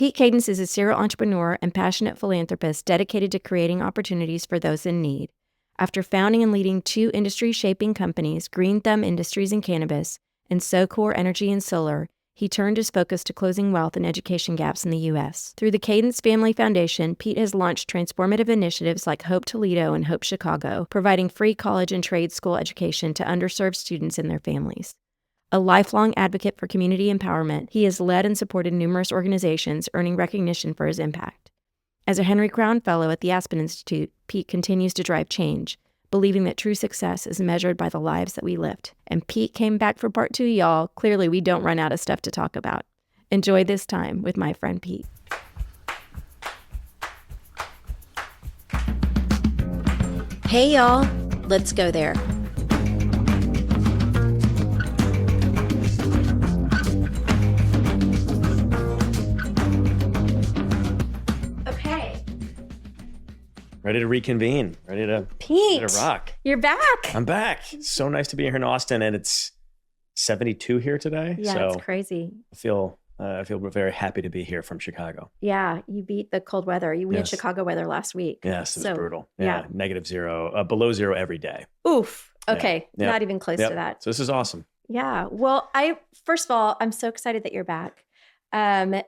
Pete Kadens is a serial entrepreneur and passionate philanthropist dedicated to creating opportunities for those in need. After founding and leading 2 industry-shaping companies, Green Thumb Industries and Cannabis, and SoCore Energy and Solar, he turned his focus to closing wealth and education gaps in the U.S. Through the Kadens Family Foundation, Pete has launched transformative initiatives like Hope Toledo and Hope Chicago, providing free college and trade school education to underserved students and their families. A lifelong advocate for community empowerment, he has led and supported numerous organizations, earning recognition for his impact. As a Henry Crown Fellow at the Aspen Institute, Pete continues to drive change, believing that true success is measured by the lives that we lift. And Pete came back for part 2, y'all. Clearly, we don't run out of stuff to talk about. Enjoy this time with my friend Pete. Hey, y'all. Let's go there. Ready to reconvene. Ready to rock. You're back. I'm back. So nice to be here in Austin, and it's 72 here today. Yeah, so it's crazy. I feel very happy to be here from Chicago. Yeah, you beat the cold weather. We had Chicago weather last week. Yes, it was brutal. Yeah, -0, below 0 every day. Oof. Okay, yeah. Not even close to that. So this is awesome. Yeah. Well, first of all, I'm so excited that you're back.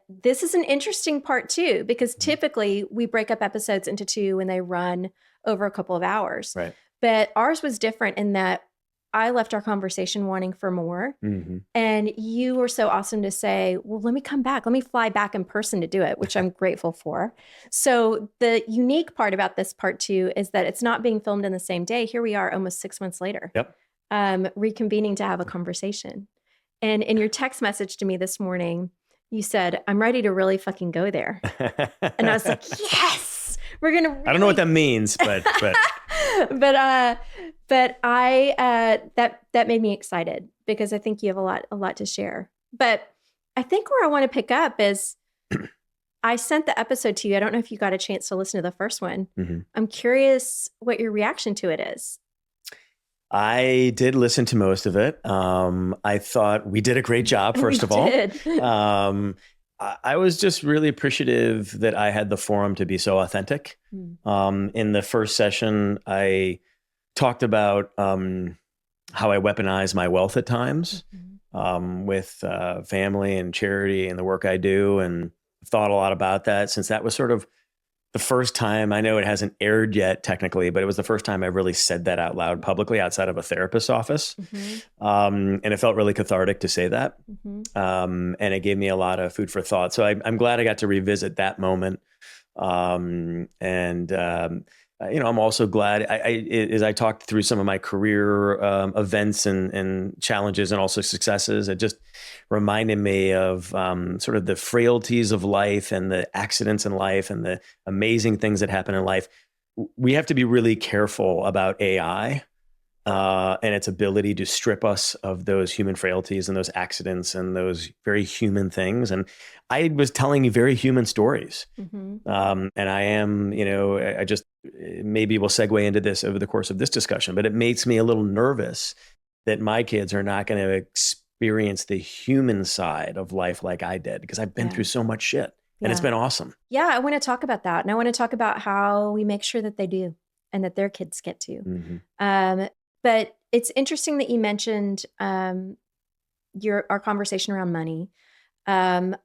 This is an interesting part too, because typically we break up episodes into 2 and they run over a couple of hours. Right. But ours was different in that I left our conversation wanting for more. Mm-hmm. And you were so awesome to say, well, let me come back. Let me fly back in person to do it, which I'm grateful for. So the unique part about this part 2 is that it's not being filmed in the same day. Here we are almost 6 months later. Yep. Reconvening to have a conversation. And in your text message to me this morning, you said, I'm ready to really fucking go there. And I was like, yes, we're going to really... I don't know what that means, but but that made me excited because I think you have a lot to share. But I think where I want to pick up is I sent the episode to you. I don't know if you got a chance to listen to the first one. Mm-hmm. I'm curious what your reaction to it is. I did listen to most of it. I thought we did a great job, first of all. I was just really appreciative that I had the forum to be so authentic. In the first session, I talked about how I weaponize my wealth at times with family and charity and the work I do, and I've thought a lot about that since that was sort of the first time. I know it hasn't aired yet technically, but it was the first time I really said that out loud publicly outside of a therapist's office. And it felt really cathartic to say that. And it gave me a lot of food for thought. So I'm glad I got to revisit that moment. I'm also glad as I talked through some of my career events and challenges and also successes, it just reminded me of sort of the frailties of life and the accidents in life and the amazing things that happen in life. We have to be really careful about AI and its ability to strip us of those human frailties and those accidents and those very human things. And I was telling you very human stories. And I am, I just, maybe we'll segue into this over the course of this discussion, but it makes me a little nervous that my kids are not going to experience the human side of life like I did, because I've been through so much shit and it's been awesome. Yeah, I want to talk about that. And I want to talk about how we make sure that they do and that their kids get to. But it's interesting that you mentioned our conversation around money. I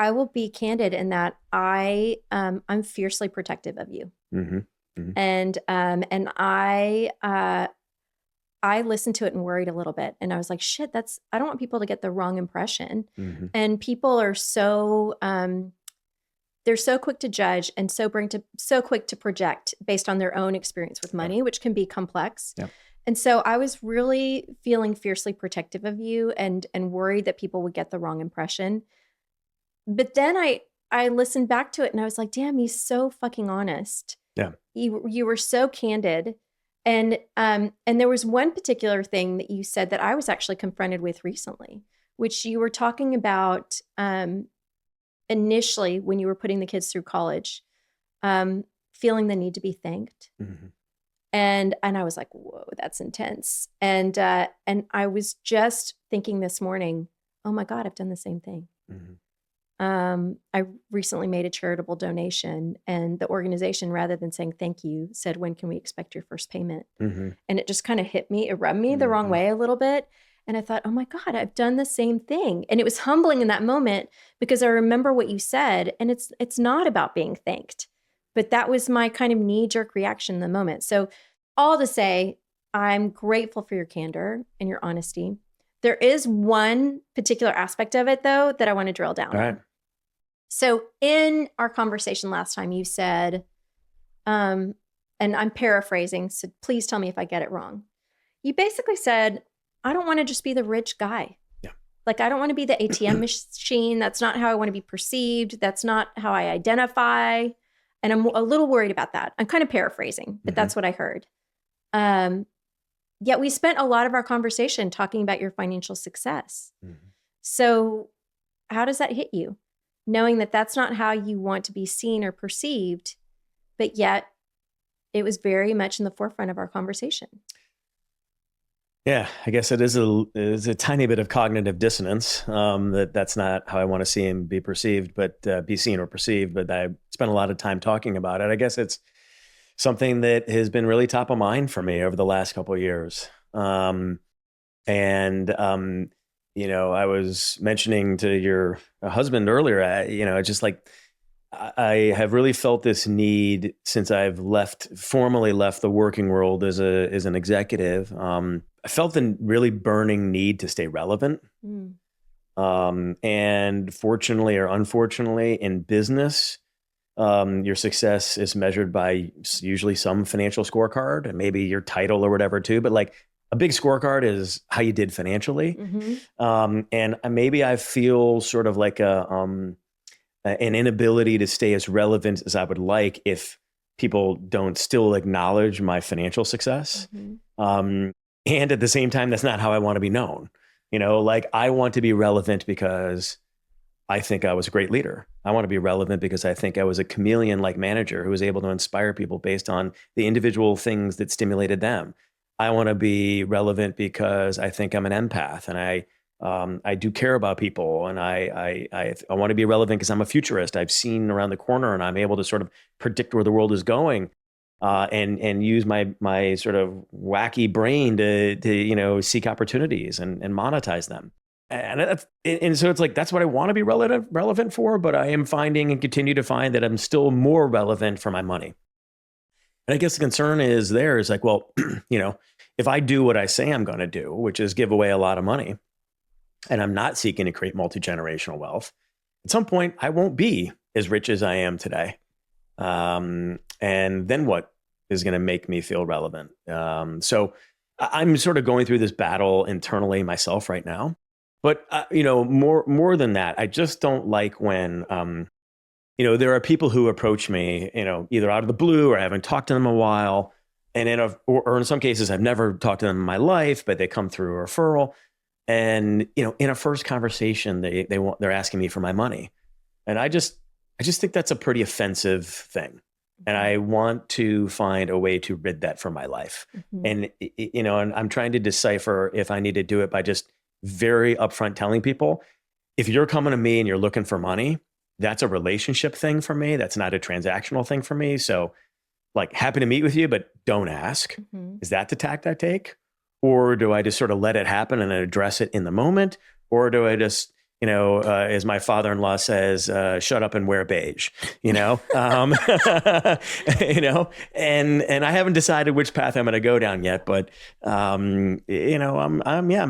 will be candid in that I'm fiercely protective of you, and I listened to it and worried a little bit, and I was like, shit, I don't want people to get the wrong impression. And people are so they're so quick to judge and so quick to project based on their own experience with money, which can be complex. And so I was really feeling fiercely protective of you and worried that people would get the wrong impression. But then I listened back to it and I was like, damn, he's so fucking honest. Yeah. You were so candid. And there was one particular thing that you said that I was actually confronted with recently, which you were talking about initially when you were putting the kids through college, feeling the need to be thanked. And I was like, whoa, that's intense. And I was just thinking this morning, oh my God, I've done the same thing. I recently made a charitable donation, and the organization, rather than saying thank you, said, "When can we expect your first payment?" Mm-hmm. And it just kind of hit me. It rubbed me the wrong way a little bit. And I thought, oh my God, I've done the same thing. And it was humbling in that moment because I remember what you said, and it's not about being thanked. But that was my kind of knee-jerk reaction in the moment. So all to say, I'm grateful for your candor and your honesty. There is one particular aspect of it, though, that I want to drill down All right. on. So in our conversation last time, you said, and I'm paraphrasing, so please tell me if I get it wrong. You basically said, I don't want to just be the rich guy. Yeah. Like, I don't want to be the ATM machine. That's not how I want to be perceived. That's not how I identify. And I'm a little worried about that. I'm kind of paraphrasing, but that's what I heard. Yet we spent a lot of our conversation talking about your financial success. So how does that hit you? Knowing that that's not how you want to be seen or perceived, but yet it was very much in the forefront of our conversation. Yeah, I guess it is a tiny bit of cognitive dissonance, that's not how I want to see and be perceived, but be seen or perceived. But I spent a lot of time talking about it. I guess it's something that has been really top of mind for me over the last couple of years. I was mentioning to your husband earlier, just like I have really felt this need since I've formally left the working world as an executive. I felt the really burning need to stay relevant. And fortunately or unfortunately in business, your success is measured by usually some financial scorecard and maybe your title or whatever too. But like a big scorecard is how you did financially. And maybe I feel sort of like an inability to stay as relevant as I would like if people don't still acknowledge my financial success. And at the same time, that's not how I want to be known. Like I want to be relevant because I think I was a great leader. I want to be relevant because I think I was a chameleon-like manager who was able to inspire people based on the individual things that stimulated them. I want to be relevant because I think I'm an empath and I do care about people, and I want to be relevant because I'm a futurist. I've seen around the corner and I'm able to sort of predict where the world is going. And use my sort of wacky brain to seek opportunities and monetize them. And so it's like, that's what I want to be relevant for, but I am finding and continue to find that I'm still more relevant for my money. And I guess the concern is like, well, if I do what I say I'm going to do, which is give away a lot of money, and I'm not seeking to create multi-generational wealth, at some point I won't be as rich as I am today. And then what is going to make me feel relevant? So I'm sort of going through this battle internally myself right now. But more than that, I just don't like when there are people who approach me, either out of the blue or I haven't talked to them a while, and or in some cases I've never talked to them in my life, but they come through a referral, and in a first conversation they're asking me for my money, and I just think that's a pretty offensive thing. And I want to find a way to rid that from my life. And, and I'm trying to decipher if I need to do it by just very upfront telling people, if you're coming to me and you're looking for money, that's a relationship thing for me. That's not a transactional thing for me. So like, happy to meet with you, but don't ask. Is that the tact I take? Or do I just sort of let it happen and address it in the moment? Or do I just, as my father-in-law says, shut up and wear beige, and I haven't decided which path I'm going to go down yet, but, I'm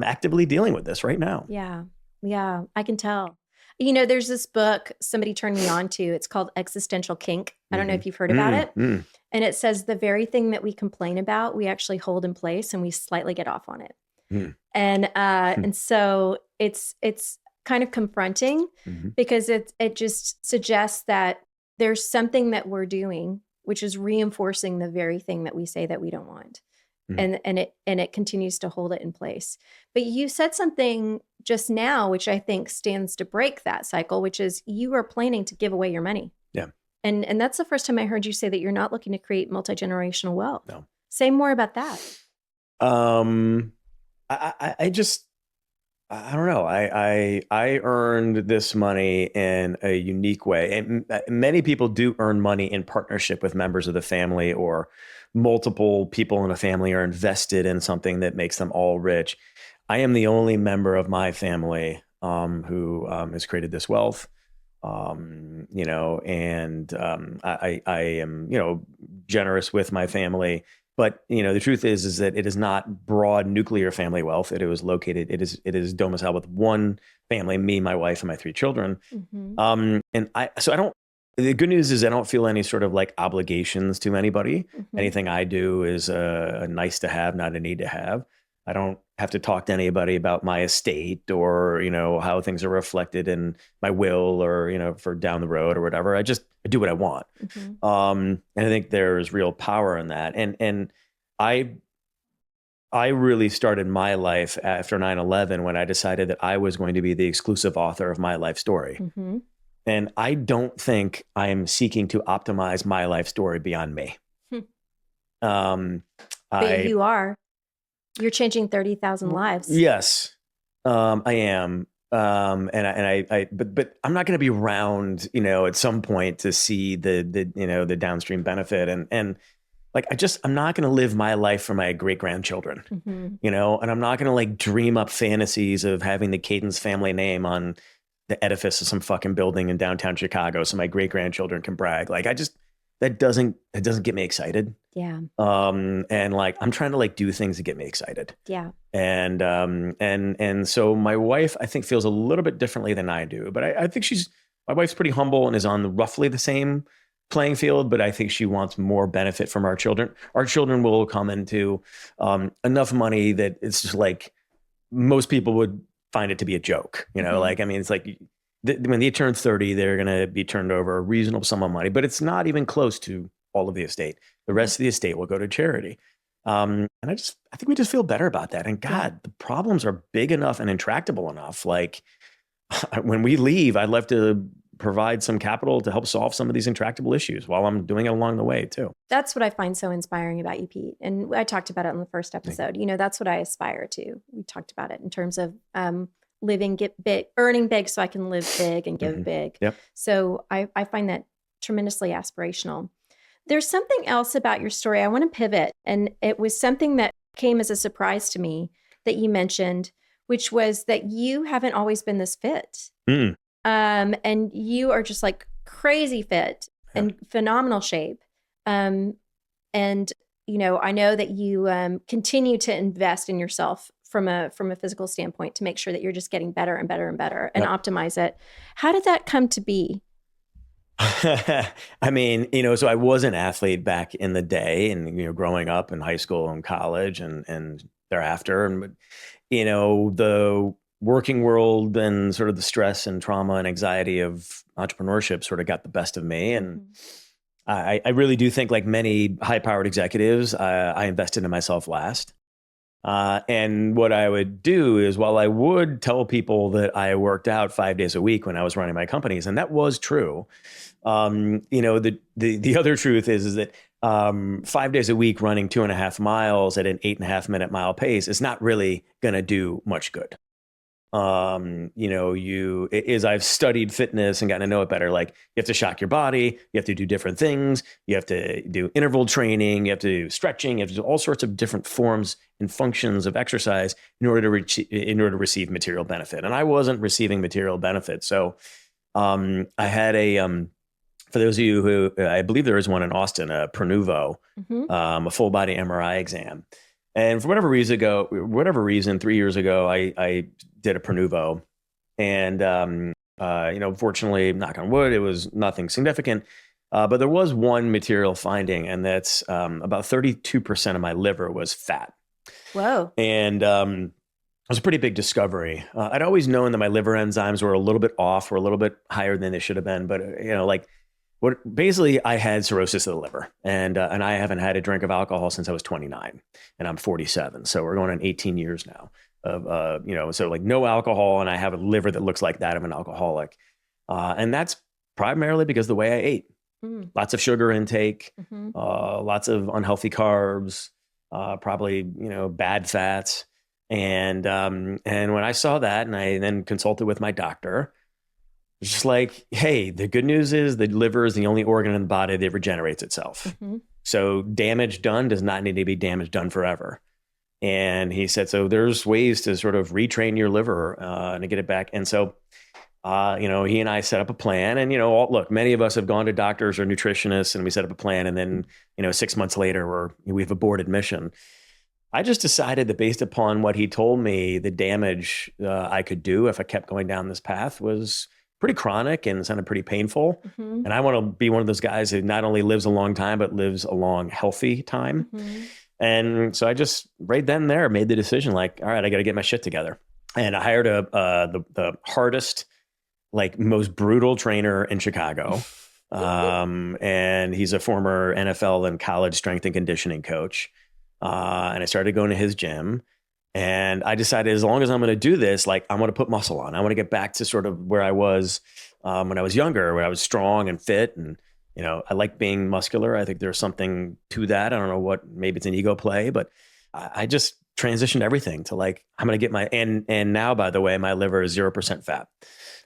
actively dealing with this right now. Yeah, I can tell. There's this book somebody turned me on to. It's called Existential Kink. I don't know if you've heard about it. And it says the very thing that we complain about, we actually hold in place and we slightly get off on it. And so it's kind of confronting because it just suggests that there's something that we're doing, which is reinforcing the very thing that we say that we don't want. And it continues to hold it in place. But you said something just now, which I think stands to break that cycle, which is you are planning to give away your money. Yeah. And that's the first time I heard you say that you're not looking to create multi-generational wealth. No. Say more about that. I just, I don't know. I earned this money in a unique way, and many people do earn money in partnership with members of the family, or multiple people in a family are invested in something that makes them all rich. I am the only member of my family who has created this wealth. And I am, generous with my family. But the truth is that it is not broad nuclear family wealth. It is domiciled with one family, me, my wife, and my three children. Mm-hmm. So I don't. The good news is I don't feel any sort of like obligations to anybody. Mm-hmm. Anything I do is a nice to have, not a need to have. I don't have to talk to anybody about my estate or how things are reflected in my will or for down the road or whatever. I do what I want. Mm-hmm. And I think there's real power in that. And I I really started my life after 9/11 when I decided that I was going to be the exclusive author of my life story. Mm-hmm. And I don't think I'm seeking to optimize my life story beyond me. Um, But I you are. You're changing 30,000 lives. Yes, I am. But I'm not going to be around, at some point to see the downstream benefit. And like, I'm not going to live my life for my great grandchildren, Mm-hmm. and I'm not going to like dream up fantasies of having the Kadens family name on the edifice of some fucking building in downtown Chicago so my great grandchildren can brag. Like, that doesn't get me excited. Yeah. And like, I'm trying to like do things that get me excited. Yeah. And so my wife, I think, feels a little bit differently than I do, but I think my wife's pretty humble and is on roughly the same playing field, but I think she wants more benefit from our children. Our children will come into enough money that it's just like most people would find it to be a joke, Mhm. like, I mean, it's like when they turn 30, they're going to be turned over a reasonable sum of money, but it's not even close to all of the estate. The rest of the estate will go to charity. And I think we just feel better about that. And Yeah. God, the problems are big enough and intractable enough. Like when we leave, I'd love to provide some capital to help solve some of these intractable issues while I'm doing it along the way too. That's what I find so inspiring about you, Pete. And I talked about it in the first episode. That's what I aspire to. We talked about it in terms of living, get big, earning big so I can live big and give big. Yep. So I find that tremendously aspirational. There's something else about your story. I want to pivot. And it was something that came as a surprise to me that you mentioned, which was that you haven't always been this fit. Mm. And you are just like crazy fit and phenomenal shape. And, I know that you continue to invest in yourself from a physical standpoint to make sure that you're just getting better and better and better and optimize it. How did that come to be? I mean, so I was an athlete back in the day and, growing up in high school and college and thereafter. And, the working world and sort of the stress and trauma and anxiety of entrepreneurship sort of got the best of me. And I really do think, like many high-powered executives, I invested in myself last. And what I would do is, while I would tell people that I worked out 5 days a week when I was running my companies, and that was true, the other truth is that 5 days a week running 2.5 miles at an 8.5 minute mile pace is not really going to do much good. As I've studied fitness and gotten to know it better, like, you have to shock your body, you have to do different things, you have to do interval training, you have to do stretching, you have to do all sorts of different forms and functions of exercise in order to receive material benefit. And I wasn't receiving material benefit. So I had for those of you who, I believe there is one in Austin, a Pronuvo, a full body MRI exam. And for whatever reason, 3 years ago, I did a Pronuvo, and fortunately, knock on wood, it was nothing significant. But there was one material finding, and that's about 32% of my liver was fat. Whoa! And it was a pretty big discovery. I'd always known that my liver enzymes were a little bit off, were a little bit higher than they should have been. But basically, I had cirrhosis of the liver, and I haven't had a drink of alcohol since I was 29, and I'm 47. So we're going on 18 years now of so like no alcohol, and I have a liver that looks like that of an alcoholic, and that's primarily because of the way I ate. Lots of sugar intake, lots of unhealthy carbs, probably bad fats. And when I saw that, and I then consulted with my doctor, it's just like, hey, the good news is the liver is the only organ in the body that regenerates itself. Mm-hmm. So damage done does not need to be damage done forever. And he said, so there's ways to sort of retrain your liver and to get it back. And so, he and I set up a plan. And, look, many of us have gone to doctors or nutritionists and we set up a plan. And then, 6 months later, we've aborted mission. I just decided that based upon what he told me, the damage I could do if I kept going down this path was pretty chronic and sounded pretty painful. Mm-hmm. And I want to be one of those guys who not only lives a long time, but lives a long, healthy time. Mm-hmm. And so I just right then and there made the decision, like, all right, I got to get my shit together. And I hired the hardest, like most brutal trainer in Chicago. And he's a former NFL and college strength and conditioning coach. And I started going to his gym. And I decided as long as I'm going to do this, like I'm going to put muscle on. I want to get back to sort of where I was when I was younger, where I was strong and fit. And, I like being muscular. I think there's something to that. I don't know what, maybe it's an ego play, but I just transitioned everything to like, I'm going to get and now, by the way, my liver is 0% fat.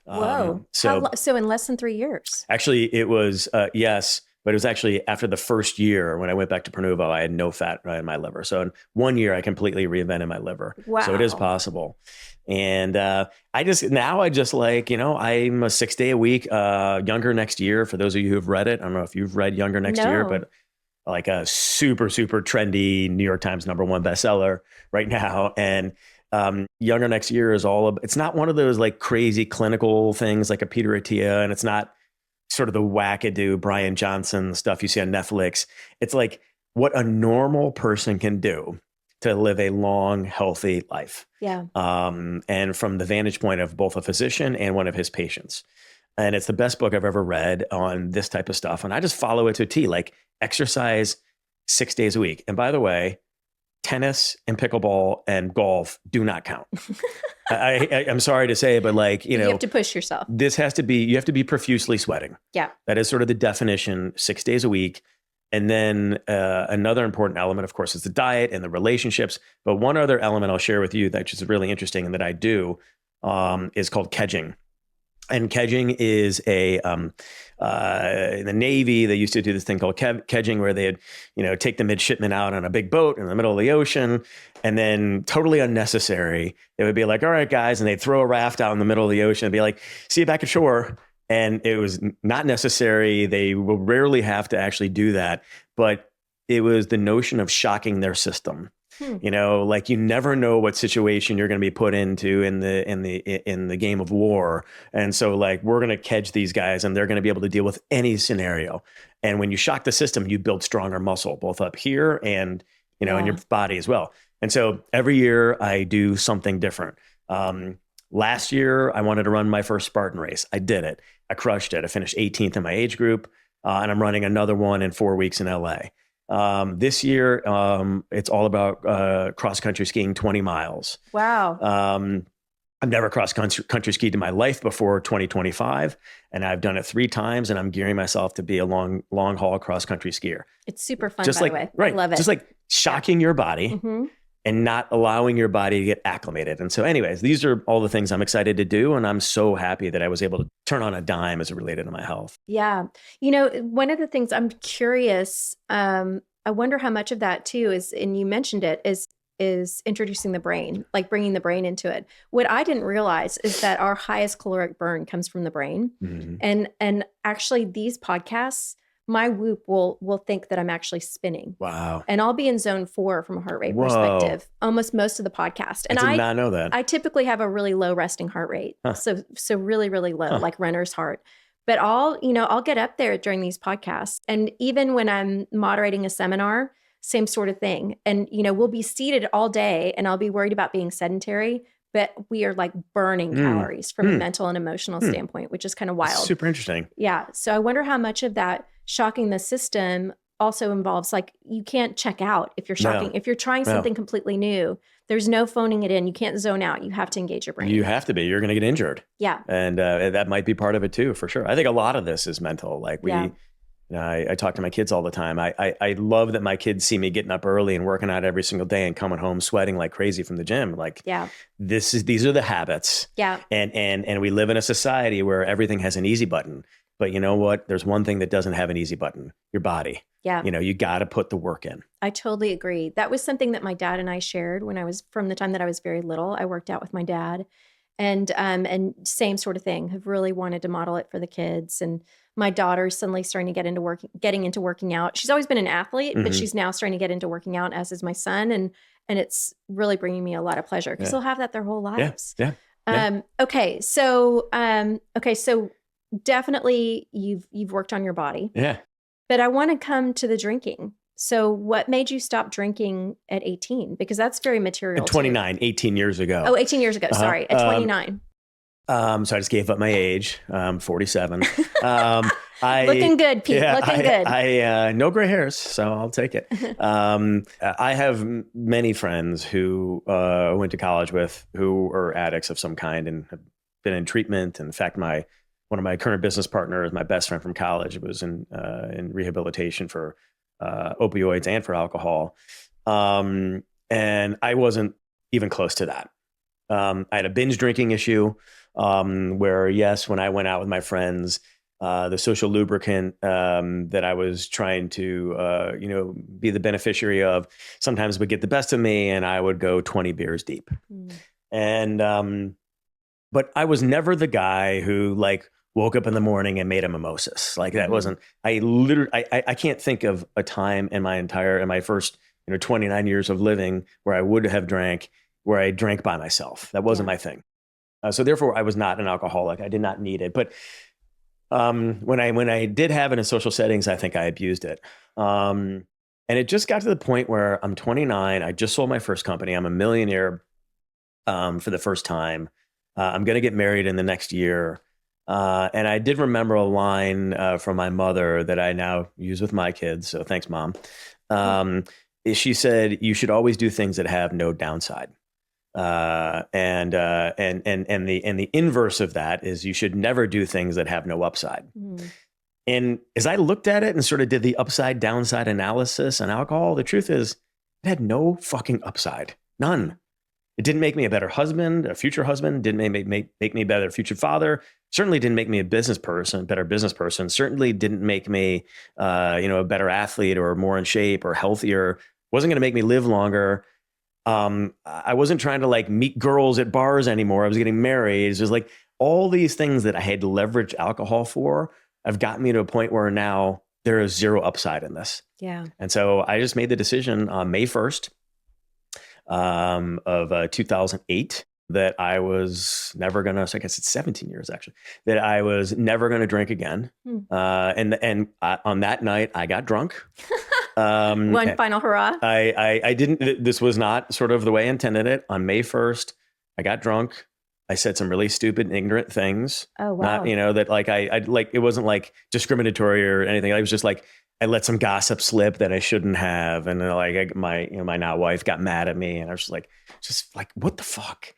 Whoa. So in less than 3 years? Actually, it was, yes. But it was actually after the first year when I went back to Pronuvo, I had no fat in my liver. So in 1 year, I completely reinvented my liver. Wow. So it is possible. And I just like, I'm a 6-day-a-week Younger Next Year. For those of you who've read it, I don't know if you've read Younger Next Year, but like a super, super trendy New York Times #1 bestseller right now. And Younger Next Year is it's not one of those like crazy clinical things like a Peter Attia, and it's not sort of the wackadoo Brian Johnson stuff you see on Netflix. It's like what a normal person can do to live a long, healthy life. Yeah. And from the vantage point of both a physician and one of his patients. And it's the best book I've ever read on this type of stuff. And I just follow it to a T, like exercise 6 days a week. And by the way, tennis and pickleball and golf do not count. I'm sorry to say, but like, you have to push yourself. You have to be profusely sweating. Yeah. That is sort of the definition, 6 days a week. And then another important element, of course, is the diet and the relationships. But one other element I'll share with you that is really interesting and that I do is called kedging. And kedging is in the Navy, they used to do this thing called kedging where they'd, take the midshipmen out on a big boat in the middle of the ocean. And then totally unnecessary, they would be like, all right, guys. And they'd throw a raft out in the middle of the ocean and be like, see you back at shore. And it was not necessary. They will rarely have to actually do that. But it was the notion of shocking their system. Like you never know what situation you're going to be put into in the game of war. And so like, we're going to catch these guys and they're going to be able to deal with any scenario. And when you shock the system, you build stronger muscle, both up here and, in your body as well. And so every year I do something different. Last year, I wanted to run my first Spartan race. I did it. I crushed it. I finished 18th in my age group. And I'm running another one in 4 weeks in LA. This year, it's all about cross-country skiing 20 miles. Wow. I've never cross-country skied in my life before 2025, and I've done it 3 times, and I'm gearing myself to be a long-haul cross-country skier. It's super fun, just by like, the way. Right, I love it. Just like shocking your body and not allowing your body to get acclimated. And so anyways, these are all the things I'm excited to do, and I'm so happy that I was able to turn on a dime as it related to my health. Yeah. One of the things I'm curious, I wonder how much of that too is, and you mentioned it, is introducing the brain, like bringing the brain into it. What I didn't realize is that our highest caloric burn comes from the brain. And actually these podcasts, my Whoop will think that I'm actually spinning. Wow. And I'll be in zone 4 from a heart rate perspective, almost most of the podcast. And I did not know that. I typically have a really low resting heart rate. So really, really low, like runner's heart. But I'll get up there during these podcasts. And even when I'm moderating a seminar, same sort of thing. And, we'll be seated all day and I'll be worried about being sedentary, but we are like burning calories from a mental and emotional standpoint, which is kind of wild. Super interesting. Yeah. So I wonder how much of that shocking the system also involves, like, you can't check out if you're shocking. No. If you're trying something completely new, there's no phoning it in. You can't zone out. You have to engage your brain. You have to be. You're going to get injured. Yeah. And that might be part of it too, for sure. I think a lot of this is mental. Like I talk to my kids all the time. I love that my kids see me getting up early and working out every single day and coming home sweating like crazy from the gym. Like, Yeah. these are the habits. Yeah. And we live in a society where everything has an easy button. But you know what? There's one thing that doesn't have an easy button: your body. Yeah. You got to put the work in. I totally agree. That was something that my dad and I shared from the time that I was very little. I worked out with my dad, and same sort of thing. Have really wanted to model it for the kids. And my daughter's suddenly starting to getting into working out. She's always been an athlete, but she's now starting to get into working out, as is my son, and it's really bringing me a lot of pleasure because they'll have that their whole lives. Yeah. Okay, so definitely you've worked on your body. Yeah. But I want to come to the drinking. So what made you stop drinking at 18? Because that's very material. At 29, 18 years ago. Oh, 18 years ago. Sorry. At 29. So I just gave up my age. 47. Looking good, Pete. Looking good. I no gray hairs, so I'll take it. I have many friends who went to college with who are addicts of some kind and have been in treatment. In fact, one of my current business partners, my best friend from college, was in rehabilitation for opioids and for alcohol. And I wasn't even close to that. I had a binge drinking issue where, yes, when I went out with my friends, the social lubricant that I was trying to, be the beneficiary of sometimes would get the best of me and I would go 20 beers deep. And, but I was never the guy who woke up in the morning and made a mimosas. Like that wasn't, I can't think of a time in my first, 29 years of living where I would have drank, where I drank by myself. That wasn't my thing. So therefore I was not an alcoholic. I did not need it. But when I did have it in social settings, I think I abused it. And it just got to the point where I'm 29. I just sold my first company. I'm a millionaire for the first time. I'm going to get married in the next year. And I did remember a line from my mother that I now use with my kids. So thanks, Mom. She said, "You should always do things that have no downside." And the inverse of that is you should never do things that have no upside. And as I looked at it and sort of did the upside downside analysis on alcohol, the truth is it had no fucking upside. None. It didn't make me a better husband, a future husband, didn't make me a better future father, certainly didn't make me a better business person, certainly didn't make me, a better athlete or more in shape or healthier, wasn't going to make me live longer. I wasn't trying to meet girls at bars anymore. I was getting married. It was all these things that I had to leverage alcohol for have gotten me to a point where now there is zero upside in this. Yeah. And so I just made the decision on May 1st, of 2008 that I was never going to, so I guess it's 17 years actually, that I was never going to drink again. And on that night I got drunk. One final hurrah. I didn't, this was not sort of the way I intended it. On May 1st, I got drunk. I said some really stupid and ignorant things. Oh, wow. Not, that it wasn't discriminatory or anything. I was just I let some gossip slip that I shouldn't have. And my now wife got mad at me and I was just what the fuck,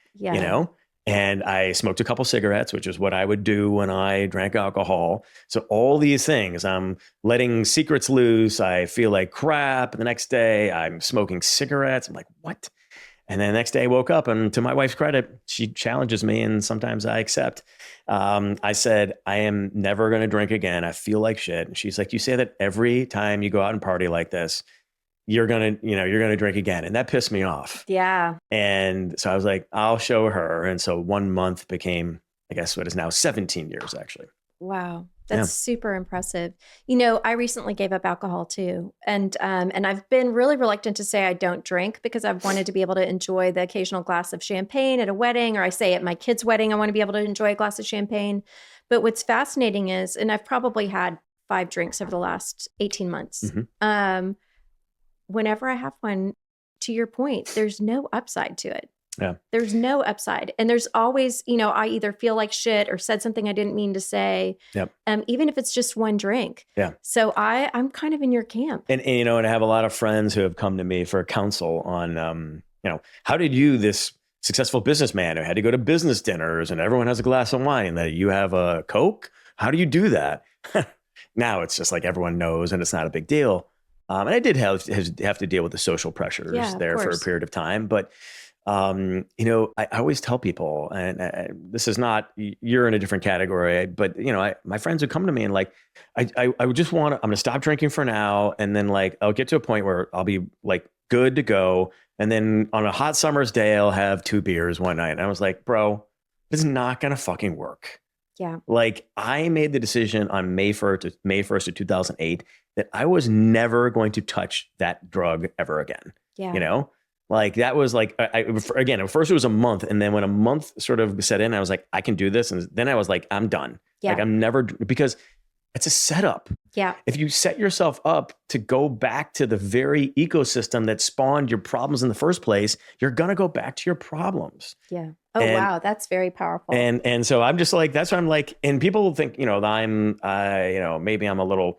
And I smoked a couple cigarettes, which is what I would do when I drank alcohol. So all these things, I'm letting secrets loose. I feel like crap. The next day I'm smoking cigarettes. I'm like, what? And then the next day I woke up and to my wife's credit, she challenges me and sometimes I accept. I said, I am never going to drink again. I feel like shit. And she's like, you say that every time you go out and party like this, you're going to drink again. And that pissed me off. Yeah. And so I was like, I'll show her. And so 1 month became, I guess what is now 17 years actually. Wow. That's super impressive. I recently gave up alcohol too. And I've been really reluctant to say I don't drink because I've wanted to be able to enjoy the occasional glass of champagne at a wedding, or I say at my kid's wedding, I want to be able to enjoy a glass of champagne. But what's fascinating is, and I've probably had 5 drinks over the last 18 months. Whenever I have one, to your point, there's no upside to it. Yeah. There's no upside. And there's always, I either feel like shit or said something I didn't mean to say. Yep. Even if it's just one drink. Yeah. So I'm kind of in your camp. And I have a lot of friends who have come to me for counsel on, how did you, this successful businessman who had to go to business dinners and everyone has a glass of wine, that you have a Coke? How do you do that? Now it's just like everyone knows and it's not a big deal. And I did have to deal with the social pressures there for a period of time. But, I always tell people, and this is not, you're in a different category, but, my friends would come to me and like, I would just I'm going to stop drinking for now. And then like, I'll get to a point where I'll be like good to go. And then on a hot summer's day, I'll have 2 beers one night. And I was like, bro, this is not going to fucking work. Yeah. Like I made the decision on May 1st of 2008 that I was never going to touch that drug ever again. Yeah. Like that was like, again, at first it was a month. And then when a month sort of set in, I was like, I can do this. And then I was like, I'm done. Yeah. Like I'm never, because it's a setup. Yeah. If you set yourself up to go back to the very ecosystem that spawned your problems in the first place, you're going to go back to your problems. Yeah. Oh, wow. That's very powerful. And so I'm just like, that's why I'm like, and people think, that I'm, maybe I'm a little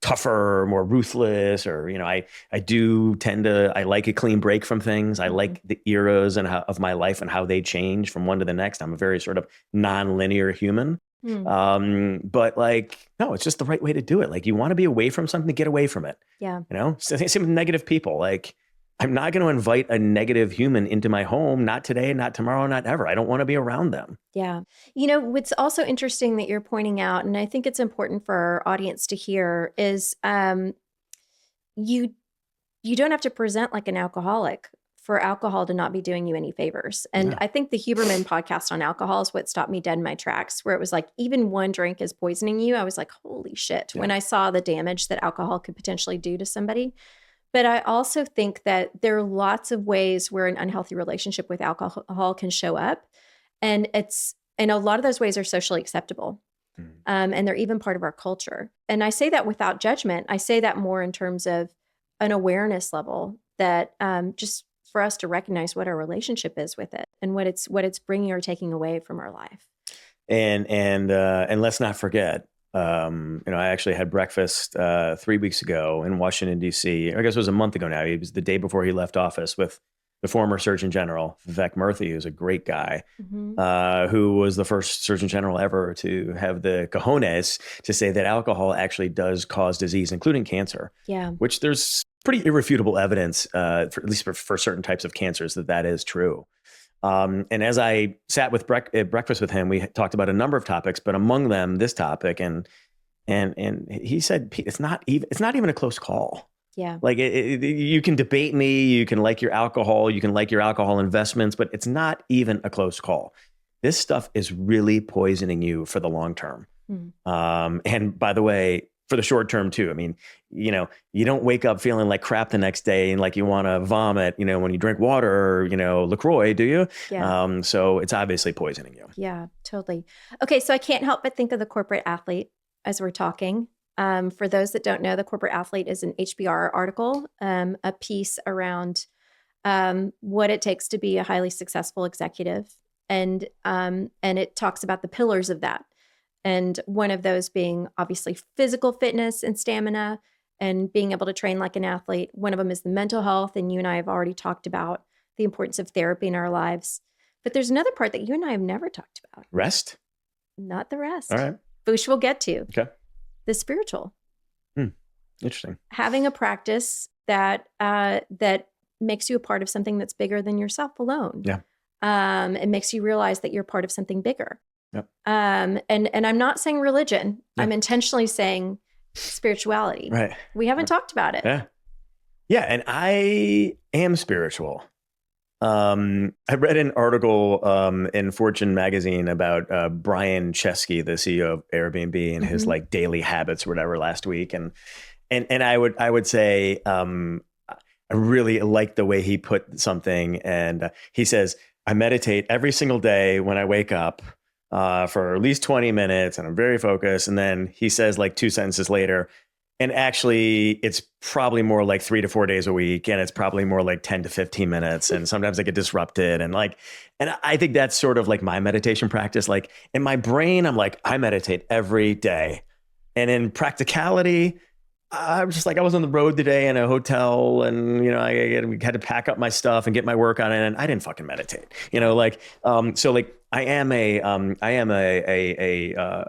tougher, more ruthless, or, I do tend to, I like a clean break from things. I like the eras of my life and how they change from one to the next. I'm a very sort of non-linear human. But like, no, it's just the right way to do it. Like you want to be away from something, to get away from it. Yeah. Same with negative people. Like I'm not going to invite a negative human into my home. Not today, not tomorrow, not ever. I don't want to be around them. Yeah. What's also interesting that you're pointing out, and I think it's important for our audience to hear, is you don't have to present like an alcoholic for alcohol to not be doing you any favors. And I think the Huberman podcast on alcohol is what stopped me dead in my tracks, where it was like, even one drink is poisoning you. I was like, holy shit, when I saw the damage that alcohol could potentially do to somebody. But I also think that there are lots of ways where an unhealthy relationship with alcohol can show up. And a lot of those ways are socially acceptable. And they're even part of our culture. And I say that without judgment. I say that more in terms of an awareness level that just for us to recognize what our relationship is with it and what it's bringing or taking away from our life. And let's not forget, I actually had breakfast 3 weeks ago in Washington, D.C. I guess it was a month ago now. It was the day before he left office, with the former Surgeon General, Vivek Murthy, who's a great guy, who was the first Surgeon General ever to have the cojones to say that alcohol actually does cause disease, including cancer. Yeah. Which there's pretty irrefutable evidence, at least for certain types of cancers, that is true. And as I sat with breakfast with him, we talked about a number of topics, but among them, this topic, and he said, Pete, it's not even a close call. Yeah. Like you can debate me, you can like your alcohol, you can like your alcohol investments, but it's not even a close call. This stuff is really poisoning you for the long term. And by the way, for the short term too. I mean, you don't wake up feeling like crap the next day and like you want to vomit, when you drink water or, LaCroix, do you? Yeah. So it's obviously poisoning you. Yeah, totally. Okay. So I can't help but think of the corporate athlete as we're talking. For those that don't know, the corporate athlete is an HBR article, a piece around what it takes to be a highly successful executive. And it talks about the pillars of that. And one of those being obviously physical fitness and stamina and being able to train like an athlete. One of them is the mental health. And you and I have already talked about the importance of therapy in our lives. But there's another part that you and I have never talked about. Rest? Not the rest. All right. Which we'll get to. Okay. The spiritual. Interesting. Having a practice that makes you a part of something that's bigger than yourself alone. Yeah. It makes you realize that you're part of something bigger. Yep. And I'm not saying religion. Yeah. I'm intentionally saying spirituality. Right. We haven't talked about it. Yeah. Yeah. And I am spiritual. I read an article in Fortune magazine about Brian Chesky, the CEO of Airbnb, and his like daily habits or whatever last week. And I would say I really like the way he put something. And he says, I meditate every single day when I wake up for at least 20 minutes, and I'm very focused. And then he says like 2 sentences later, and actually it's probably more like 3 to 4 days a week. And it's probably more like 10 to 15 minutes. And sometimes I get disrupted. And I think that's sort of like my meditation practice. Like in my brain, I'm like, I meditate every day. And in practicality, I'm just like, I was on the road today in a hotel, and I had to pack up my stuff and get my work on it, and I didn't fucking meditate. So like I am a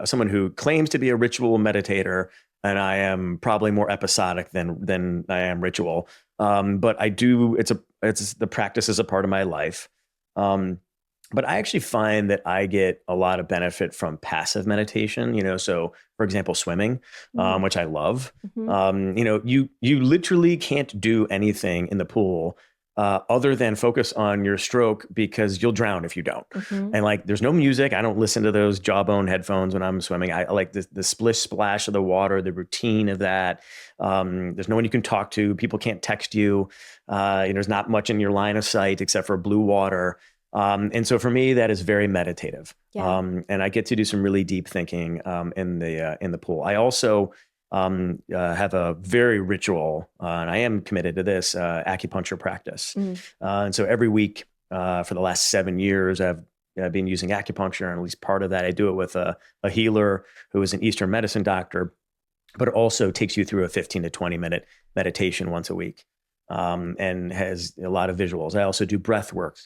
someone who claims to be a ritual meditator, and I am probably more episodic than I am ritual. But I do. It's the practice is a part of my life. But I actually find that I get a lot of benefit from passive meditation. So for example, swimming, which I love. You literally can't do anything in the pool other than focus on your stroke, because you'll drown if you don't. And like, there's no music. I don't listen to those Jawbone headphones when I'm swimming. I like the splish splash of the water, the routine of that. There's no one you can talk to. People can't text you. There's not much in your line of sight except for blue water. And so for me, that is very meditative. Yeah. And I get to do some really deep thinking in the pool. I also have a very ritual, and I am committed to this acupuncture practice. And so every week for the last 7 years, I've been using acupuncture, and at least part of that, I do it with a healer who is an Eastern medicine doctor, but it also takes you through a 15 to 20 minute meditation once a week, and has a lot of visuals. I also do breath work,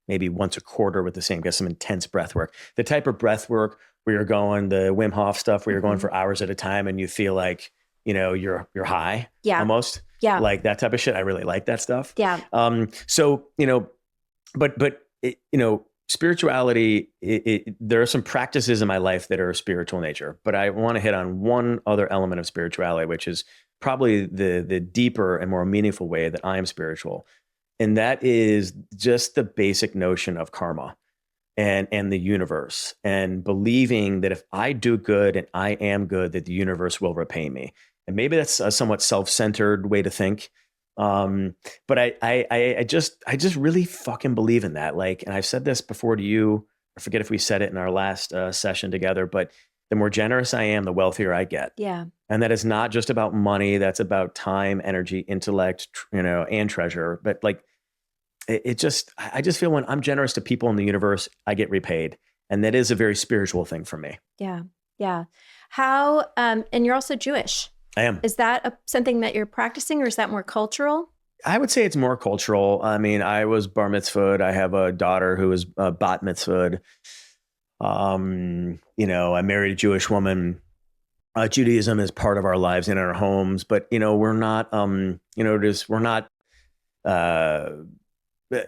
maybe once a quarter with the same, get some intense breath work. The type of breath work where you're going, the Wim Hof stuff, where you're going for hours at a time and you feel like, you're high almost. Yeah. Like that type of shit. I really like that stuff. Yeah. So, spirituality, there are some practices in my life that are spiritual nature, but I want to hit on one other element of spirituality, which is probably the deeper and more meaningful way that I am spiritual. And that is just the basic notion of karma and the universe, and believing that if I do good and I am good, that the universe will repay me. And maybe that's a somewhat self-centered way to think. But I just really fucking believe in that. Like, and I've said this before to you, I forget if we said it in our last session together, but the more generous I am, the wealthier I get. Yeah. And that is not just about money. That's about time, energy, intellect, and treasure. But like, I just feel when I'm generous to people in the universe, I get repaid. And that is a very spiritual thing for me. Yeah. Yeah. How, and you're also Jewish. I am. Is that something that you're practicing, or is that more cultural? I would say it's more cultural. I mean, I was bar mitzvahed. I have a daughter who was bat mitzvahed. I married a Jewish woman. Judaism is part of our lives and in our homes, but we're not,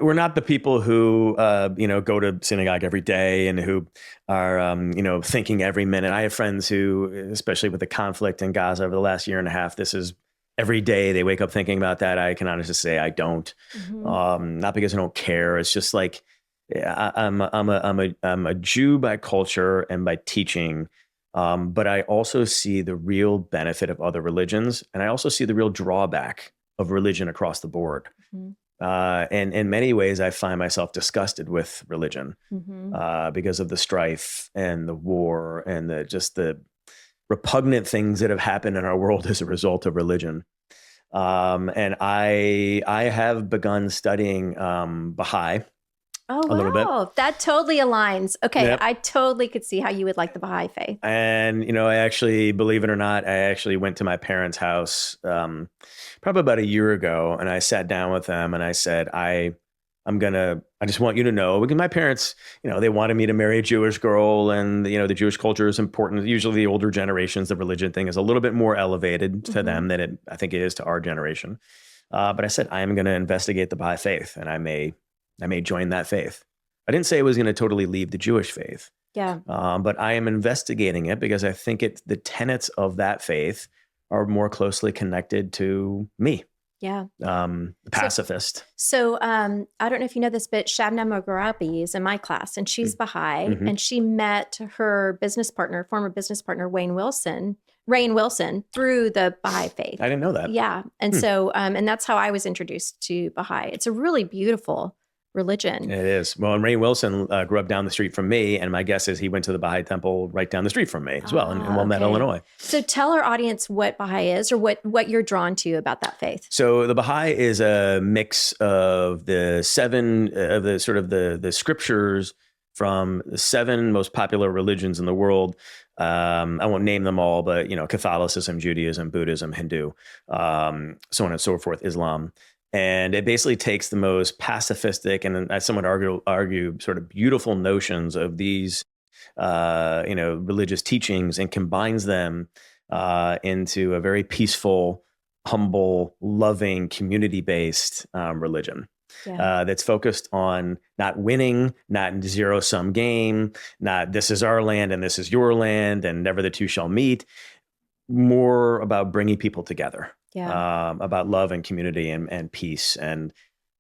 we're not the people who, go to synagogue every day and who are, thinking every minute. I have friends who, especially with the conflict in Gaza over the last year and a half, this is every day they wake up thinking about that. I can honestly say I don't, not because I don't care. It's just like, I'm a Jew by culture and by teaching. But I also see the real benefit of other religions. And I also see the real drawback of religion across the board. And in many ways, I find myself disgusted with religion because of the strife and the war and the repugnant things that have happened in our world as a result of religion. And I have begun studying Baha'i. Oh, a little bit. That totally aligns. Okay. Yep. I totally could see how you would like the Baha'i faith. And, I actually, believe it or not, I actually went to my parents' house probably about a year ago, and I sat down with them and I said, I just want you to know, because my parents, they wanted me to marry a Jewish girl, and, the Jewish culture is important. Usually the older generations, the religion thing is a little bit more elevated to them than I think it is to our generation. But I said, I am going to investigate the Baha'i faith, and I may join that faith. I didn't say I was going to totally leave the Jewish faith. Yeah. But I am investigating it because I think the tenets of that faith are more closely connected to me. Yeah. The pacifist. So I don't know if you know this, but Shabnam Moghrabi is in my class, and she's Baha'i, and she met her former business partner, Rain Wilson, through the Baha'i faith. I didn't know that. Yeah. And so, and that's how I was introduced to Baha'i. It's a really beautiful religion. It is. Well, and Rain Wilson grew up down the street from me, and my guess is he went to the Baha'i temple right down the street from me as well, in Wilmette, Illinois. So tell our audience what Baha'i is, or what you're drawn to about that faith. So the Baha'i is a mix of the the scriptures from the 7 most popular religions in the world. I won't name them all, but Catholicism, Judaism, Buddhism, Hindu, so on and so forth, Islam. And it basically takes the most pacifistic and, as some would argue, sort of beautiful notions of these, religious teachings, and combines them into a very peaceful, humble, loving, community-based religion. That's focused on not winning, not zero-sum game, not this is our land and this is your land and never the two shall meet. More about bringing people together, about love and community and peace. And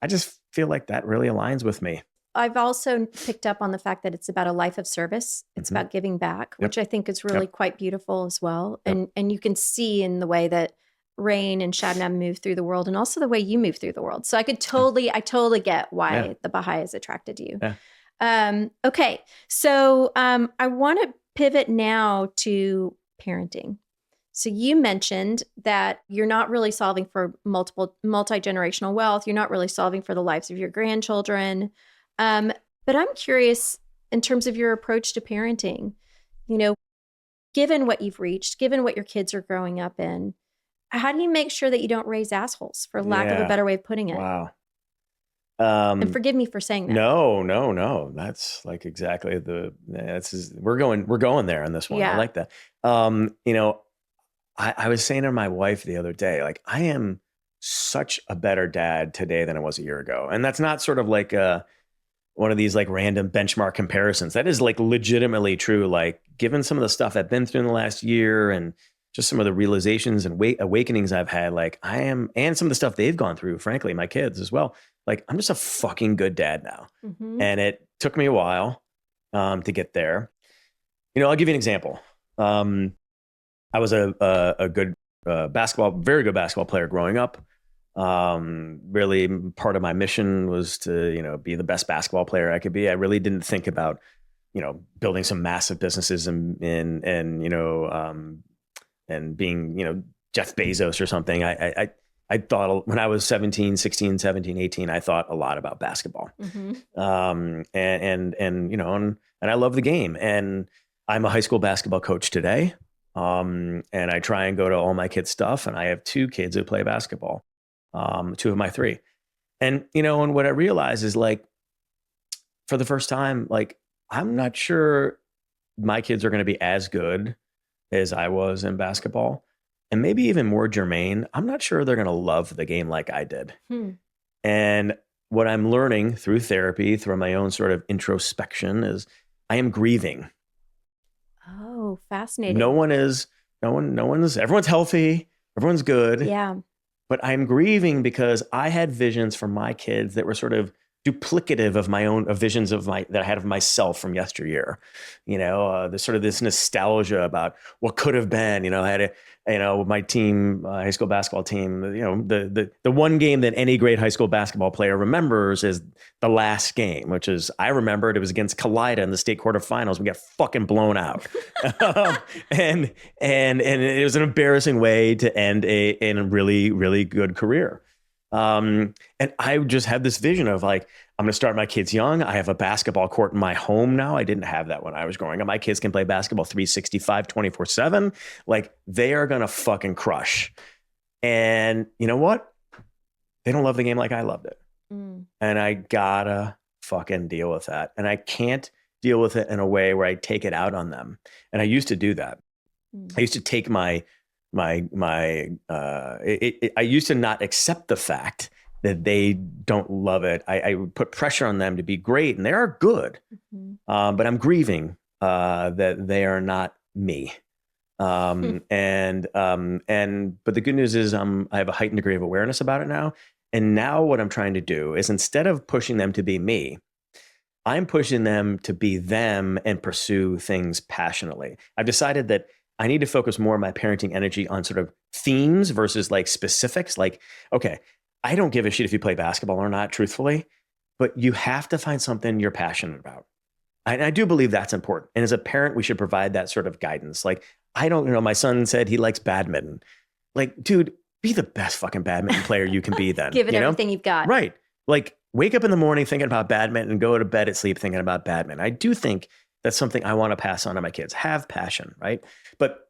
I just feel like that really aligns with me. I've also picked up on the fact that it's about a life of service. It's about giving back, which I think is really quite beautiful as well. And you can see in the way that Rain and Shabnam move through the world, and also the way you move through the world. So I totally get why the Baha'i is attracted to you. Okay. So I want to pivot now to parenting. So you mentioned that you're not really solving for multi-generational wealth. You're not really solving for the lives of your grandchildren. But I'm curious in terms of your approach to parenting, given what you've reached, given what your kids are growing up in, how do you make sure that you don't raise assholes, for lack of a better way of putting it? Wow. And forgive me for saying that. No. That's like exactly we're going there on this one. I like that. I was saying to my wife the other day, like, I am such a better dad today than I was a year ago. And that's not sort of like one of these like random benchmark comparisons. That is like legitimately true. Like, given some of the stuff I've been through in the last year and just some of the realizations and awakenings I've had, like and some of the stuff they've gone through, frankly, my kids as well. Like, I'm just a fucking good dad now. And it took me a while to get there. I'll give you an example. I was a good very good basketball player growing up. Really part of my mission was to, be the best basketball player I could be. I really didn't think about, building some massive businesses and being, Jeff Bezos or something. I thought when I was 17, 16, 17, 18, I thought a lot about basketball. And I love the game, and I'm a high school basketball coach today. And I try and go to all my kids' stuff, and I have 2 kids who play basketball, 2 of my 3. And, and what I realized is, like, for the first time, like, I'm not sure my kids are going to be as good as I was in basketball. And maybe even more germane, I'm not sure they're going to love the game like I did. And what I'm learning through therapy, through my own sort of introspection, is I am grieving. Oh, fascinating. Everyone's healthy. Everyone's good. Yeah. But I'm grieving because I had visions for my kids that were sort of duplicative of my own visions that I had of myself from yesteryear. There's sort of this nostalgia about what could have been. I had my team, high school basketball team. The one game that any great high school basketball player remembers is the last game, which is, I remembered it was against Toledo in the state quarterfinals. We got fucking blown out, and it was an embarrassing way to end a really, really good career. And I just had this vision of, like, I'm going to start my kids young. I have a basketball court in my home now. I didn't have that when I was growing up. My kids can play basketball 365, 24/7. Like, they are going to fucking crush. And you know what? They don't love the game like I loved it. And I gotta fucking deal with that. And I can't deal with it in a way where I take it out on them. And I used to do that. I used to take I used to not accept the fact that they don't love it. I would put pressure on them to be great, and they are good. But I'm grieving that they are not me. But the good news is I have a heightened degree of awareness about it now. And now what I'm trying to do is, instead of pushing them to be me, I'm pushing them to be them and pursue things passionately. I've decided that I need to focus more of my parenting energy on sort of themes versus like specifics. Like, okay, I don't give a shit if you play basketball or not, truthfully, but you have to find something you're passionate about. I do believe that's important. And as a parent, we should provide that sort of guidance. Like, my son said he likes badminton. Like, dude, be the best fucking badminton player you can be then. Give it everything you've got. Right. Like, wake up in the morning thinking about badminton and go to bed at sleep thinking about badminton. I do think that's something I want to pass on to my kids. Have passion, right? But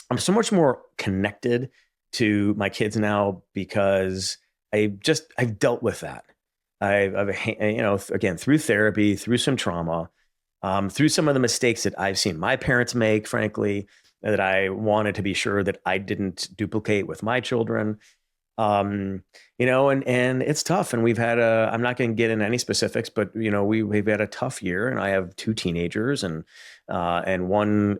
I'm so much more connected to my kids now because I've dealt with that. I've again, through therapy, through some trauma, through some of the mistakes that I've seen my parents make, frankly, that I wanted to be sure that I didn't duplicate with my children. And it's tough. And I'm not going to get into any specifics, but we've had a tough year, and I have 2 teenagers and one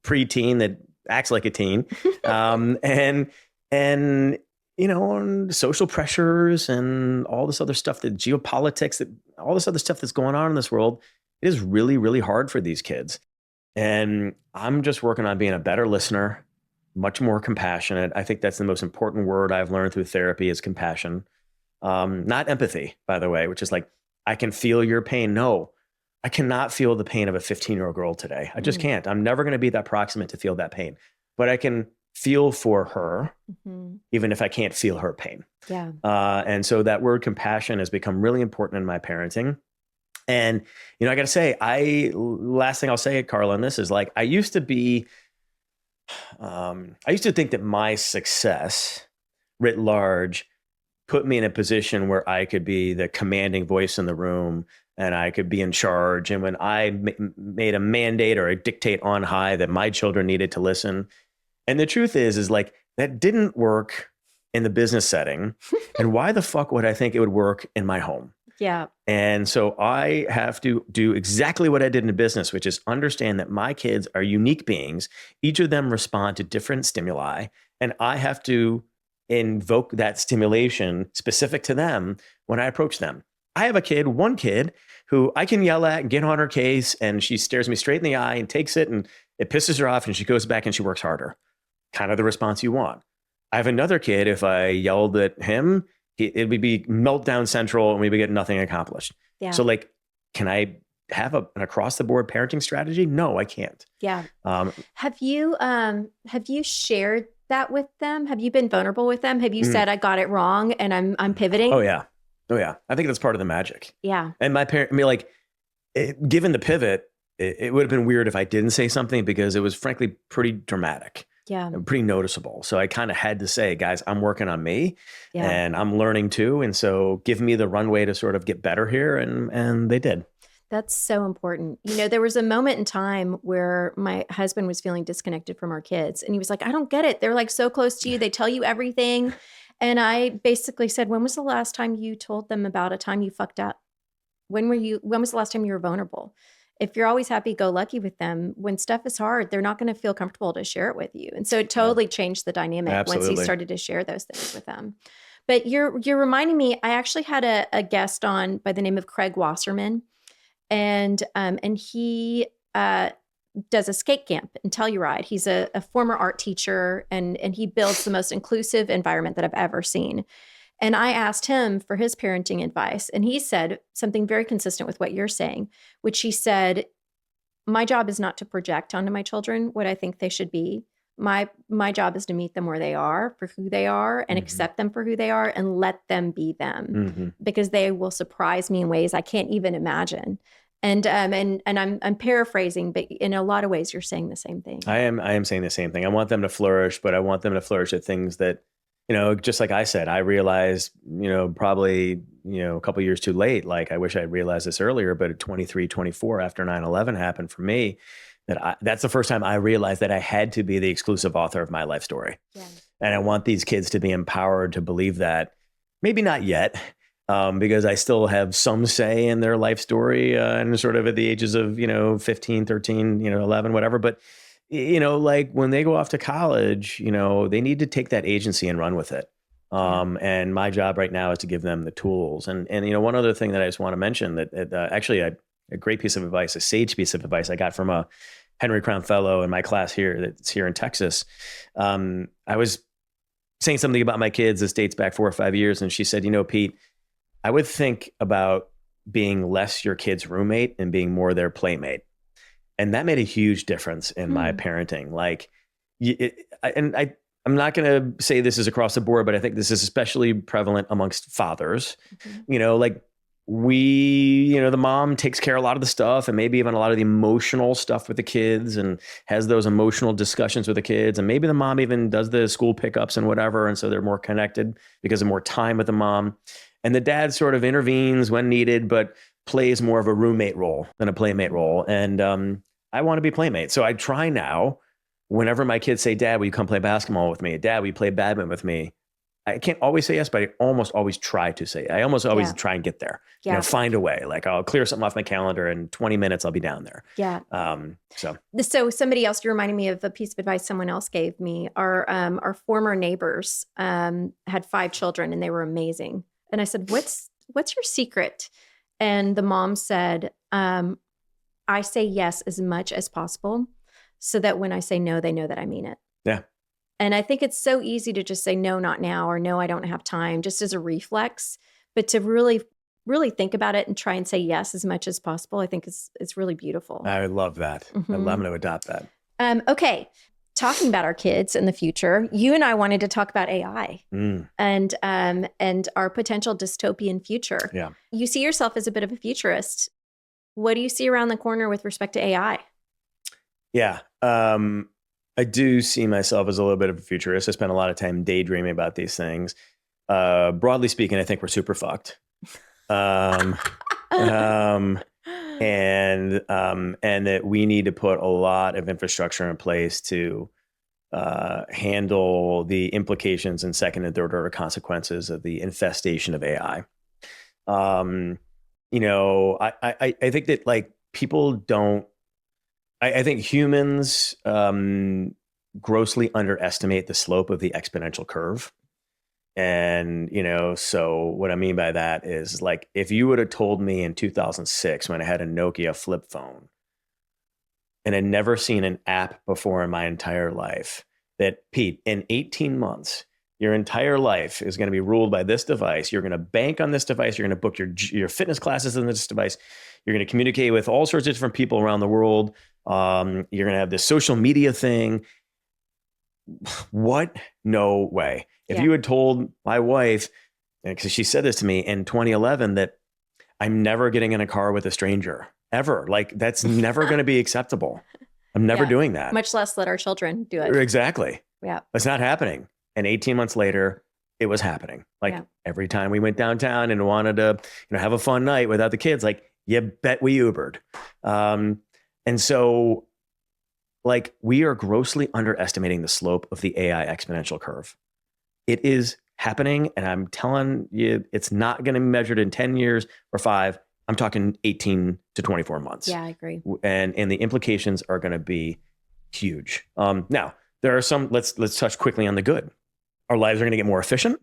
preteen that acts like a teen. And social pressures and all this other stuff, that geopolitics, all this other stuff that's going on in this world, it is really, really hard for these kids. And I'm just working on being a better listener, much more compassionate. I think that's the most important word I've learned through therapy is compassion. Not empathy, by the way, which is like, I can feel your pain. No, I cannot feel the pain of a 15-year-old girl today. I just can't. I'm never going to be that proximate to feel that pain, but I can feel for her, even if I can't feel her pain. Yeah. And so that word compassion has become really important in my parenting. And, I got to say, last thing I'll say, Carla, on this is like, I used to think that my success writ large put me in a position where I could be the commanding voice in the room and I could be in charge. And when I made a mandate or a dictate on high that my children needed to listen. And the truth is like, that didn't work in the business setting. And why the fuck would I think it would work in my home? Yeah. And so I have to do exactly what I did in business, which is understand that my kids are unique beings. Each of them respond to different stimuli, and I have to invoke that stimulation specific to them when I approach them. I have one kid who I can yell at and get on her case, and she stares me straight in the eye and takes it, and it pisses her off, and she goes back and she works harder. Kind of the response you want. I have another kid, if I yelled at him, it would be meltdown central and we would get nothing accomplished. Yeah. So like, can I have an across the board parenting strategy? No, I can't. Yeah. Have you shared that with them? Have you been vulnerable with them? Have you said, I got it wrong and I'm pivoting? Oh yeah. I think that's part of the magic. Yeah. And given the pivot, it would have been weird if I didn't say something, because it was frankly pretty dramatic. Yeah. Pretty noticeable. So I kind of had to say, guys, I'm working on me and I'm learning too. And so give me the runway to sort of get better here. And they did. That's so important. There was a moment in time where my husband was feeling disconnected from our kids, and he was like, I don't get it. They're like so close to you. They tell you everything. And I basically said, when was the last time you told them about a time you fucked up? When was the last time you were vulnerable? If you're always happy-go-lucky with them, when stuff is hard, they're not going to feel comfortable to share it with you. And so it totally changed the dynamic once he started to share those things with them. But you're reminding me, I actually had a guest on by the name of Craig Wasserman, and he does a skate camp in Telluride. He's a former art teacher, and he builds the most inclusive environment that I've ever seen. And I asked him for his parenting advice, and he said something very consistent with what you're saying, which he said, my job is not to project onto my children what I think they should be. My job is to meet them where they are for who they are and accept them for who they are and let them be them, because they will surprise me in ways I can't even imagine. And I'm paraphrasing, but in a lot of ways you're saying the same thing. I am saying the same thing. I want them to flourish, but I want them to flourish at things that, just like I said, I realized, probably, a couple of years too late. Like, I wish I'd realized this earlier, but at 23, 24, after 9/11 happened for me, that's the first time I realized that I had to be the exclusive author of my life story. Yeah. And I want these kids to be empowered to believe that. Maybe not yet, because I still have some say in their life story, and sort of at the ages of, 15, 13, 11, whatever. But like when they go off to college, they need to take that agency and run with it. And my job right now is to give them the tools. And one other thing that I just want to mention that actually a great piece of advice, a sage piece of advice I got from a Henry Crown Fellow in my class here that's here in Texas. I was saying something about my kids. This dates back 4 or 5 years. And she said, Pete, I would think about being less your kid's roommate and being more their playmate. And that made a huge difference in my parenting. Like, I'm not going to say this is across the board, but I think this is especially prevalent amongst fathers. Like the mom takes care of a lot of the stuff and maybe even a lot of the emotional stuff with the kids and has those emotional discussions with the kids. And maybe the mom even does the school pickups and whatever. And so they're more connected because of more time with the mom. And the dad sort of intervenes when needed, but plays more of a roommate role than a playmate role. And I want to be playmate. So I try now whenever my kids say, Dad, will you come play basketball with me? Dad, will you play badminton with me? I can't always say yes, but I almost always try to say, I almost always try and get there, find a way. Like I'll clear something off my calendar in 20 minutes, I'll be down there. Yeah. So somebody else, you reminded me of a piece of advice someone else gave me. Our former neighbors had 5 children and they were amazing. And I said, what's your secret? And the mom said, I say yes as much as possible so that when I say no, they know that I mean it. Yeah. And I think it's so easy to just say, no, not now, or no, I don't have time, just as a reflex. But to really, really think about it and try and say yes as much as possible, I think it's really beautiful. I love that. Mm-hmm. I'm going to adopt that. Okay. Talking about our kids in the future, you and I wanted to talk about AI and our potential dystopian future. Yeah. You see yourself as a bit of a futurist. What do you see around the corner with respect to AI? Yeah. I do see myself as a little bit of a futurist. I spend a lot of time daydreaming about these things. Broadly speaking, I think we're super fucked. And that we need to put a lot of infrastructure in place to handle the implications and second and third order consequences of the infestation of AI. I think that like people don't. I think humans grossly underestimate the slope of the exponential curve. And, so what I mean by that is like, if you would have told me in 2006 when I had a Nokia flip phone and had never seen an app before in my entire life, that Pete, in 18 months, your entire life is going to be ruled by this device. You're going to bank on this device. You're going to book your fitness classes on this device. You're going to communicate with all sorts of different people around the world. You're going to have this social media thing. What? No way. If you had told my wife, because she said this to me in 2011, that I'm never getting in a car with a stranger ever, like that's never going to be acceptable. I'm never doing that. Much less let our children do it. Exactly. Yeah. That's not happening. And 18 months later, it was happening. Like every time we went downtown and wanted to, have a fun night without the kids, like you bet we Ubered. And so like we are grossly underestimating the slope of the AI exponential curve. It is happening. And I'm telling you, it's not going to be measured in 10 years or 5. I'm talking 18 to 24 months. Yeah, I agree. And the implications are going to be huge. Now, there are some, let's touch quickly on the good. Our lives are going to get more efficient.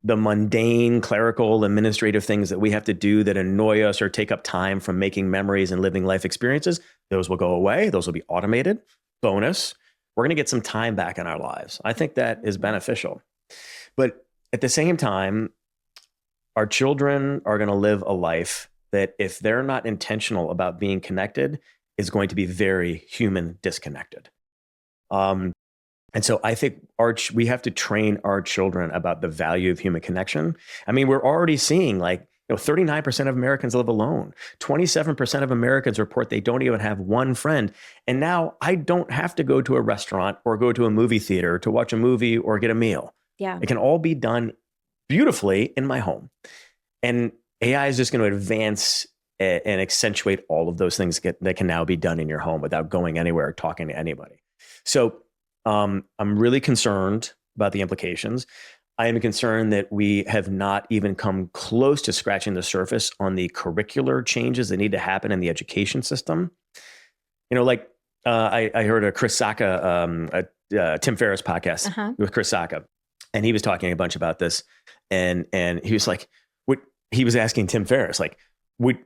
The mundane, clerical, administrative things that we have to do that annoy us or take up time from making memories and living life experiences, those will go away. Those will be automated. Bonus, we're going to get some time back in our lives. I think that is beneficial. But at the same time, our children are going to live a life that if they're not intentional about being connected, is going to be very human disconnected. And so I think we have to train our children about the value of human connection. I mean, we're already seeing like, 39% of Americans live alone. 27% of Americans report they don't even have one friend. And now I don't have to go to a restaurant or go to a movie theater to watch a movie or get a meal. Yeah. It can all be done beautifully in my home. And AI is just going to advance and accentuate all of those things that can now be done in your home without going anywhere or talking to anybody. So I'm really concerned about the implications. I am concerned that we have not even come close to scratching the surface on the curricular changes that need to happen in the education system. I heard a Chris Sacca, Tim Ferriss podcast with Chris Sacca, and he was talking a bunch about this, and he was like, he was asking Tim Ferriss, like, would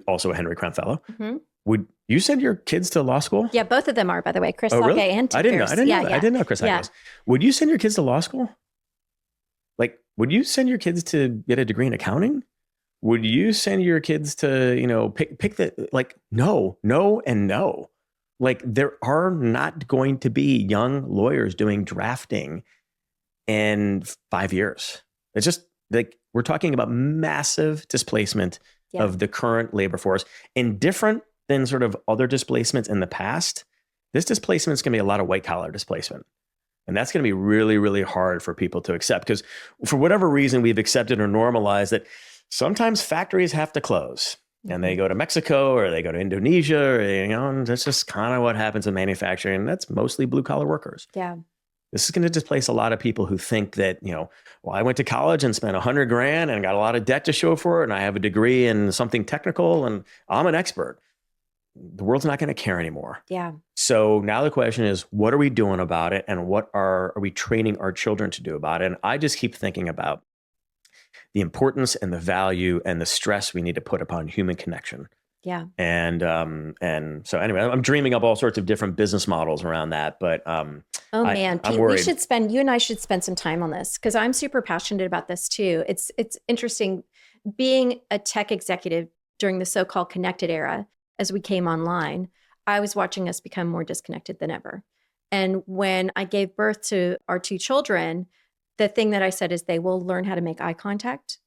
also a Henry Crown Fellow, would you send your kids to law school? Yeah, both of them are, by the way, Chris Sacca really? and Tim Ferriss. I didn't know Chris Sacca was. Would you send your kids to law school? Like, would you send your kids to get a degree in accounting? Would you send your kids to, pick the, like, no, and no. Like, there are not going to be young lawyers doing drafting in 5 years. It's just like, we're talking about massive displacement of the current labor force, and different than sort of other displacements in the past. This displacement is going to be a lot of white collar displacement. And that's going to be really, really hard for people to accept, because for whatever reason, we've accepted or normalized that sometimes factories have to close. and they go to Mexico or they go to Indonesia, or, and that's just kind of what happens in manufacturing. That's mostly blue collar workers. Yeah. This is going to displace a lot of people who think that, well, I went to college and spent $100,000 and got a lot of debt to show for it. And I have a degree in something technical and I'm an expert. The world's not going to care anymore. Yeah. So now the question is, what are we doing about it? And what are we training our children to do about it? And I just keep thinking about the importance and the value and the stress we need to put upon human connection. Yeah. And so anyway, I'm dreaming up all sorts of different business models around that. But oh man, I'm Pete, worried. you and I should spend some time on this because I'm super passionate about this too. It's interesting being a tech executive during the so-called connected era. As we came online, I was watching us become more disconnected than ever. And when I gave birth to our two children, the thing that I said is they will learn how to make eye contact.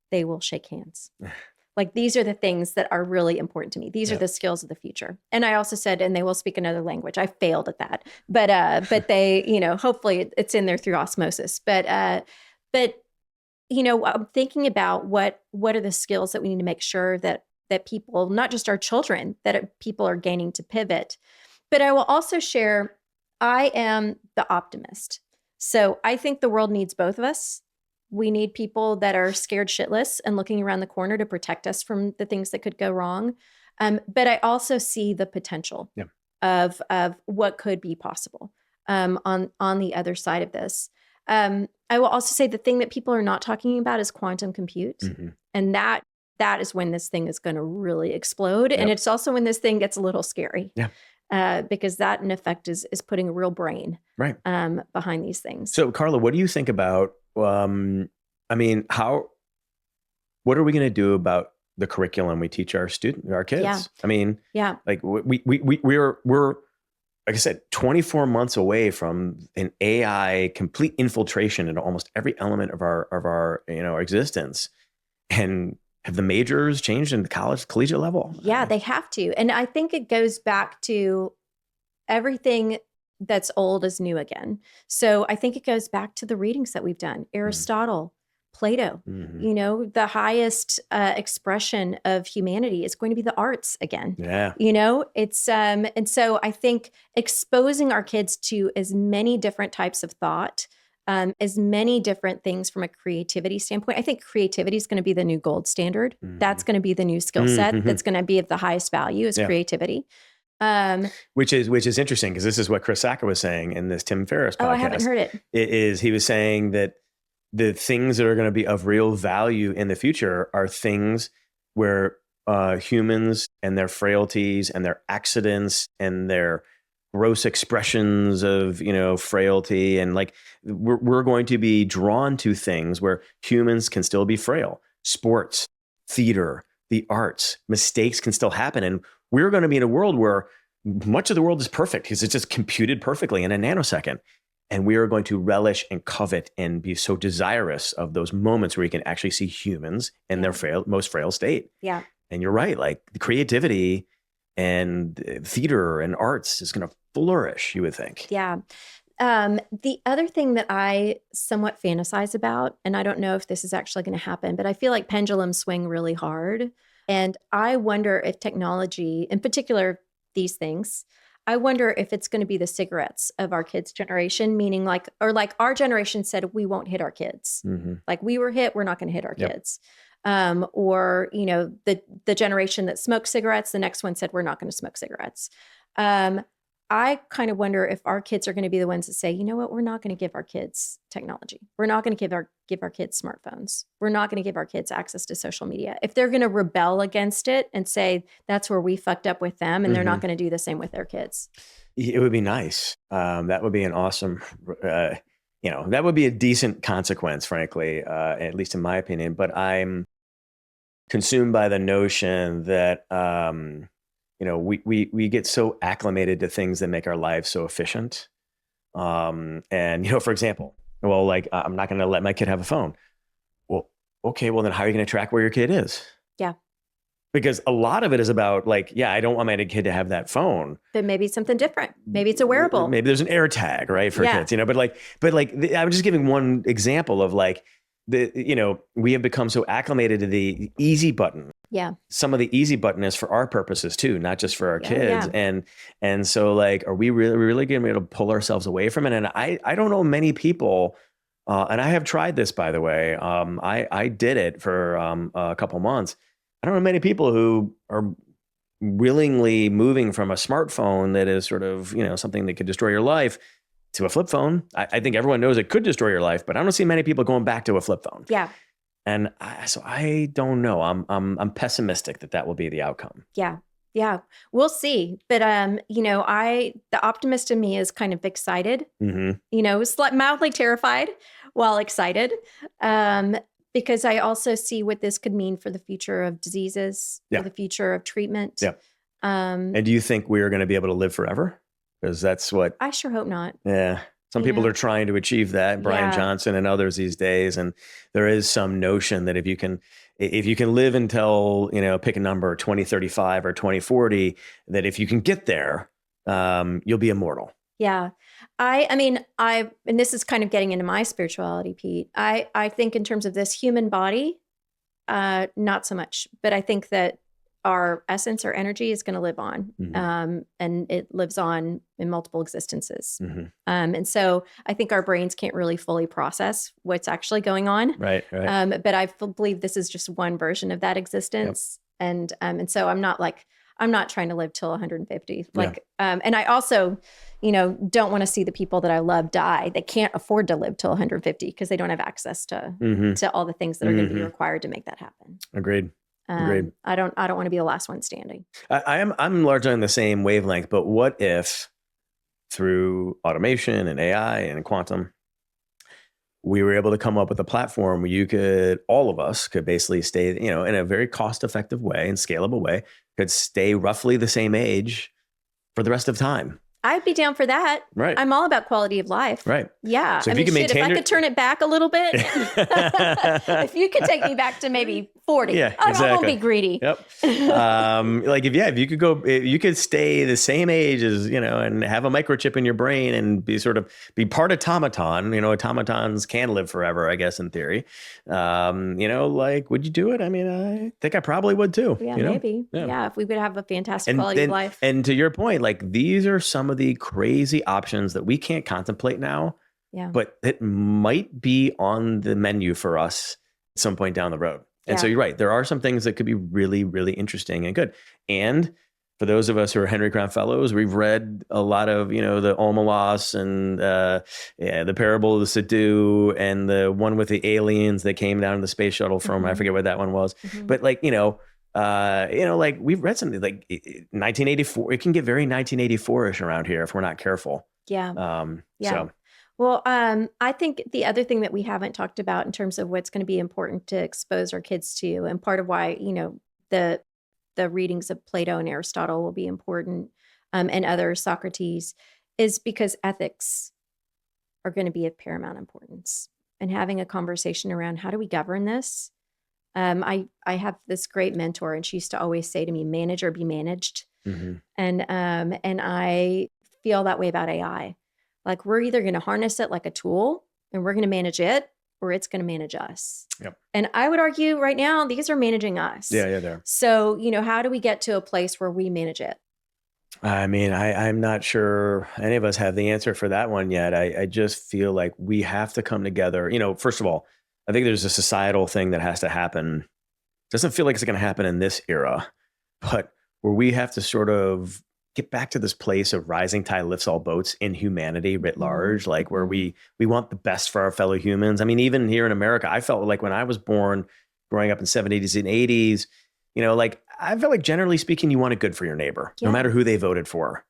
They will shake hands. Like these are the things that are really important to me. These are the skills of the future. And I also said, and they will speak another language. I failed at that, but they, hopefully it's in there through osmosis. But I'm thinking about what are the skills that we need to make sure that people, not just our children, that people are gaining to pivot. But I will also share, I am the optimist. So I think the world needs both of us. We need people that are scared shitless and looking around the corner to protect us from the things that could go wrong. But I also see the potential of what could be possible on the other side of this. I will also say the thing that people are not talking about is quantum compute. Mm-hmm. And that is when this thing is going to really explode. Yep. And it's also when this thing gets a little scary. Yeah. Because that in effect is putting a real brain behind these things. So Carla, what do you think about, what are we going to do about the curriculum we teach our kids? Yeah. Like we're, like I said, 24 months away from an AI complete infiltration into almost every element of our existence. And have the majors changed in the collegiate level? Yeah, they have to. And I think it goes back to everything that's old is new again. So I think it goes back to the readings that we've done. Aristotle, Plato, the highest expression of humanity is going to be the arts again. Yeah. It's, and so I think exposing our kids to as many different types of thought, as many different things from a creativity standpoint. I think creativity is going to be the new gold standard. Mm-hmm. That's going to be the new skill set that's going to be of the highest value is creativity. Which is interesting because this is what Chris Sacca was saying in this Tim Ferriss podcast. Oh, I haven't heard it. He was saying that the things that are going to be of real value in the future are things where humans and their frailties and their accidents and their gross expressions of, frailty. And like, we're going to be drawn to things where humans can still be frail. Sports, theater, the arts, mistakes can still happen. And we're going to be in a world where much of the world is perfect because it's just computed perfectly in a nanosecond. And we are going to relish and covet and be so desirous of those moments where you can actually see humans in their most frail state. Yeah. And you're right. Like the creativity and theater and arts is going to flourish, you would think. Yeah. The other thing that I somewhat fantasize about, and I don't know if this is actually going to happen, but I feel like pendulums swing really hard. And I wonder if technology, in particular, these things, I wonder if it's going to be the cigarettes of our kids' generation, meaning like our generation said, we won't hit our kids. Mm-hmm. Like we were hit, we're not going to hit our kids. Or, the generation that smoked cigarettes, the next one said, we're not going to smoke cigarettes. I kind of wonder if our kids are going to be the ones that say, you know what, we're not going to give our kids technology. We're not going to give our kids smartphones. We're not going to give our kids access to social media. If they're going to rebel against it and say that's where we fucked up with them, and they're not going to do the same with their kids. It would be nice. That would be an awesome, that would be a decent consequence, frankly, at least in my opinion. But I'm consumed by the notion that, we get so acclimated to things that make our lives so efficient. And, for example, I'm not going to let my kid have a phone. Well, okay, well then how are you going to track where your kid is? Yeah. Because a lot of it is about I don't want my kid to have that phone. But maybe it's something different. Maybe it's a wearable. Maybe there's an air tag, right? For kids, I'm just giving one example of we have become so acclimated to the easy button Yeah. some of the easy button is for our purposes too, not just for our kids. Yeah. And so like, are we really going to be able to pull ourselves away from it? And I don't know many people, and I have tried this, by the way. I did it for a couple months. I don't know many people who are willingly moving from a smartphone that is sort of, something that could destroy your life to a flip phone. I think everyone knows it could destroy your life, but I don't see many people going back to a flip phone. Yeah. And so I don't know. I'm pessimistic that will be the outcome. Yeah. Yeah. We'll see. But, the optimist in me is kind of excited, mildly terrified while excited. Because I also see what this could mean for the future of diseases, for the future of treatment. Yeah. And do you think we're going to be able to live forever? Because that's what I sure hope not. Yeah. Some people are trying to achieve that, Brian Johnson and others these days. And there is some notion that if you can live until, pick a number, 2035 or 2040, that if you can get there, you'll be immortal. Yeah. And this is kind of getting into my spirituality, Pete. I think in terms of this human body, not so much, but I think that our essence or energy is going to live on, and it lives on in multiple existences. And so I think our brains can't really fully process what's actually going on. Right. But I believe this is just one version of that existence. Yep. And so I'm not trying to live till 150. And I also, don't want to see the people that I love die. They can't afford to live till 150 because they don't have access to all the things that are going to be required to make that happen. Agreed. I don't want to be the last one standing. I'm largely on the same wavelength, but what if through automation and AI and quantum, we were able to come up with a platform where all of us could basically stay, in a very cost-effective way and scalable way, could stay roughly the same age for the rest of time. I'd be down for that. Right. I'm all about quality of life. Right. Yeah. So if I could turn it back a little bit, if you could take me back to maybe 40, I won't be greedy. Yep. If you could you could stay the same age as, and have a microchip in your brain and be part automaton, automatons can live forever, I guess, in theory. Would you do it? I mean, I think I probably would too. Yeah, maybe. Yeah. If we would have a fantastic quality of life. And to your point, these are some of the crazy options that we can't contemplate now, but it might be on the menu for us at some point down the road. And so you're right. There are some things that could be really, really interesting and good. And for those of us who are Henry Crown Fellows, we've read a lot of, the Omelas and the Parable of the Sadhu and the one with the aliens that came down in the space shuttle from, I forget what that one was. But we've read something like 1984. It can get very 1984-ish around here if we're not careful. Yeah. So. Well, I think the other thing that we haven't talked about in terms of what's going to be important to expose our kids to, and part of why, the readings of Plato and Aristotle will be important, and other Socrates, is because ethics are going to be of paramount importance. And having a conversation around how do we govern this? I have this great mentor, and she used to always say to me, "Manage or be managed." And I feel that way about AI. Like, we're either going to harness it like a tool and we're going to manage it, or it's going to manage us. Yep. And I would argue right now, these are managing us. Yeah, they are. So, how do we get to a place where we manage it? I mean, I'm not sure any of us have the answer for that one yet. I just feel like we have to come together. First of all, I think there's a societal thing that has to happen. It doesn't feel like it's going to happen in this era, but where we have to sort of get back to this place of rising tide lifts all boats in humanity writ large, like where we want the best for our fellow humans. I mean, even here in America, I felt like when I was born, growing up in 70s and 80s, I felt like generally speaking, you wanted good for your neighbor, no matter who they voted for,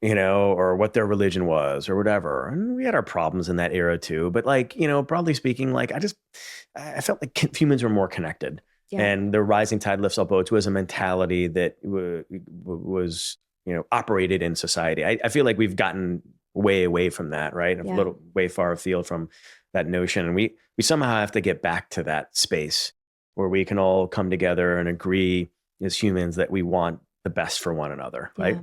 or what their religion was or whatever. And we had our problems in that era too. But broadly speaking, I felt like humans were more connected. Yeah. And the rising tide lifts all boats was a mentality that was operated in society. I feel like we've gotten way away from that, right? A little way far afield from that notion. And we somehow have to get back to that space where we can all come together and agree as humans that we want the best for one another, right?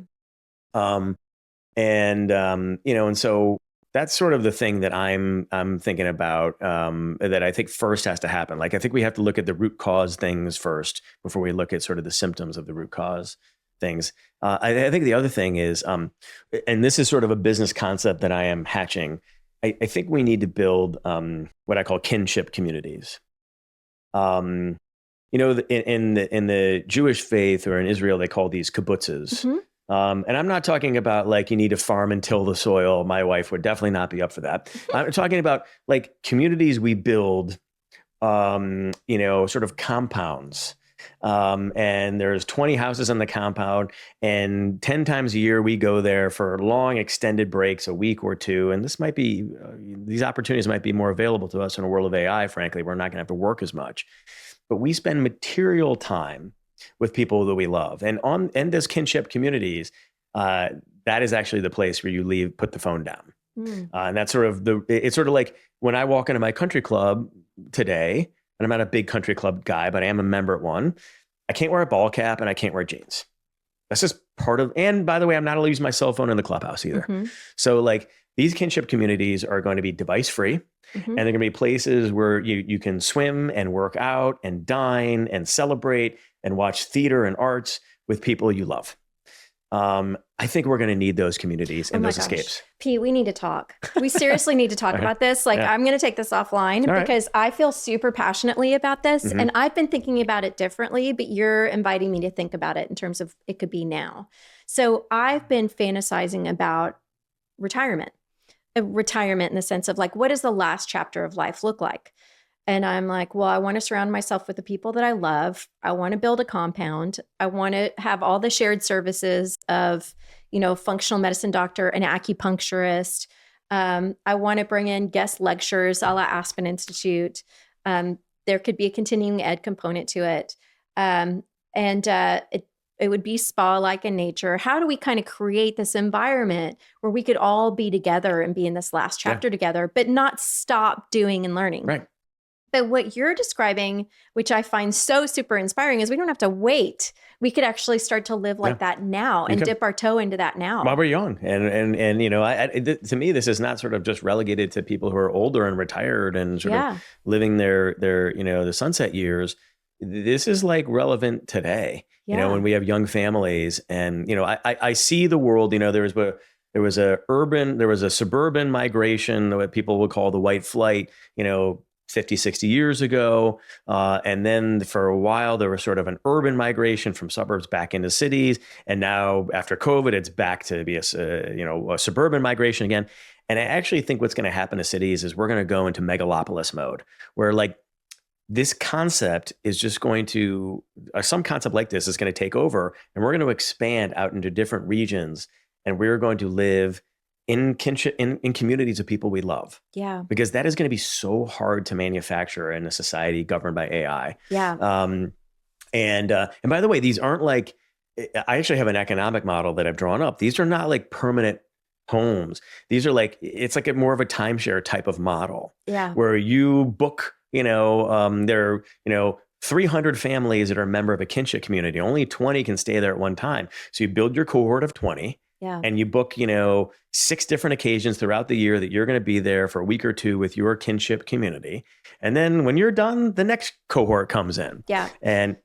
And so that's sort of the thing that I'm thinking about, that I think first has to happen. Like, I think we have to look at the root cause things first before we look at sort of the symptoms of the root cause things. I think the other thing is, and this is sort of a business concept that I am hatching. I think we need to build what I call kinship communities. You know, in the Jewish faith, or in Israel, they call these kibbutzes. Mm-hmm. And I'm not talking about like you need to farm and till the soil. My wife would definitely not be up for that. I'm talking about like communities we build, you know, sort of compounds. And there's 20 houses on the compound, and 10 times a year we go there for long extended breaks, a week or two. And this might be, these opportunities might be more available to us in a world of AI. Frankly, we're not going to have to work as much, but we spend material time with people that we love. And in those kinship communities, that is actually the place where you put the phone down. And that's sort of it's sort of like when I walk into my country club today, and I'm not a big country club guy, but I am a member at one. I can't wear a ball cap and I can't wear jeans. That's just part of, and by the way, I'm not allowed to use my cell phone in the clubhouse either. Mm-hmm. So like these kinship communities are going to be device free. Mm-hmm. And they're going to be places where you can swim and work out and dine and celebrate and watch theater and arts with people you love. I think we're going to need those communities and those escapes. Pete, we need to talk. We seriously need to talk about this. Like, I'm going to take this offline because I feel super passionately about this. Mm-hmm. And I've been thinking about it differently, but you're inviting me to think about it in terms of it could be now. So I've been fantasizing about retirement in the sense of like, what does the last chapter of life look like? And I'm like, well, I want to surround myself with the people that I love. I want to build a compound. I want to have all the shared services of, you know, functional medicine doctor, an acupuncturist. I want to bring in guest lectures a la Aspen Institute. There could be a continuing ed component to it. It would be spa-like in nature. How do we kind of create this environment where we could all be together and be in this last chapter together, but not stop doing and learning? Right. But what you're describing, which I find so super inspiring, is we don't have to wait. We could actually start to live like that now and dip our toe into that now. While we're young. And you know, to me, this is not sort of just relegated to people who are older and retired and sort of living their, you know, the sunset years. This is like relevant today, you know, when we have young families. And, you know, I see the world, you know, there was a suburban migration, what people would call the white flight, you know, 50, 60 years ago. And then for a while, there was sort of an urban migration from suburbs back into cities. And now after COVID, it's back to be a suburban migration again. And I actually think what's going to happen to cities is we're going to go into megalopolis mode, where like this concept is just going to, some concept like this is going to take over, and we're going to expand out into different regions. And we're going to live in communities of people we love. Yeah. Because that is going to be so hard to manufacture in a society governed by AI. Yeah. And by the way, these aren't like, I actually have an economic model that I've drawn up. These are not like permanent homes. These are like, it's like more of a timeshare type of model. Yeah. Where you book, you know, there are, you know, 300 families that are a member of a kinship community. Only 20 can stay there at one time. So you build your cohort of 20. Yeah. And you book, you know, 6 different occasions throughout the year that you're going to be there for a week or two with your kinship community. And then when you're done, the next cohort comes in. Yeah. And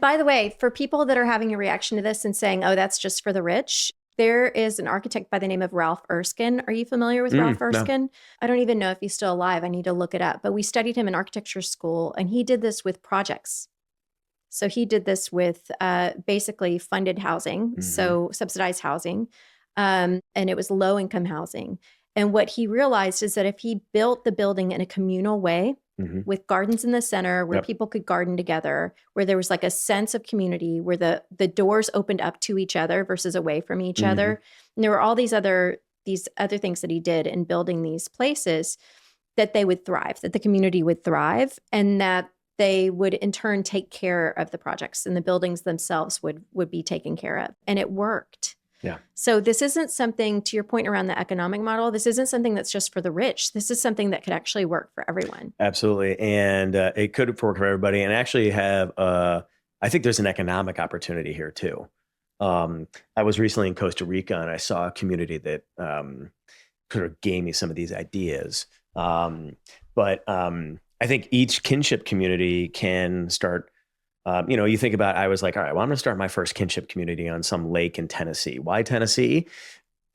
by the way, for people that are having a reaction to this and saying, oh, that's just for the rich, there is an architect by the name of Ralph Erskine. Are you familiar with Ralph Erskine? No. I don't even know if he's still alive. I need to look it up. But we studied him in architecture school, and he did this with projects. So he did this with basically funded housing, so subsidized housing, and it was low-income housing. And what he realized is that if he built the building in a communal way, with gardens in the center where people could garden together, where there was like a sense of community, where the doors opened up to each other versus away from each other. And there were all these other things that he did in building these places, that they would thrive, that the community would thrive, and that they would in turn take care of the projects, and the buildings themselves would be taken care of. And it worked. Yeah. So this isn't something, to your point around the economic model, this isn't something that's just for the rich. This is something that could actually work for everyone. Absolutely. And it could work for everybody, and actually have, I think there's an economic opportunity here too. I was recently in Costa Rica, and I saw a community that sort of gave me some of these ideas. But I think each kinship community can start. You think about, I was like, all right, well, I'm going to start my first kinship community on some lake in Tennessee. Why Tennessee?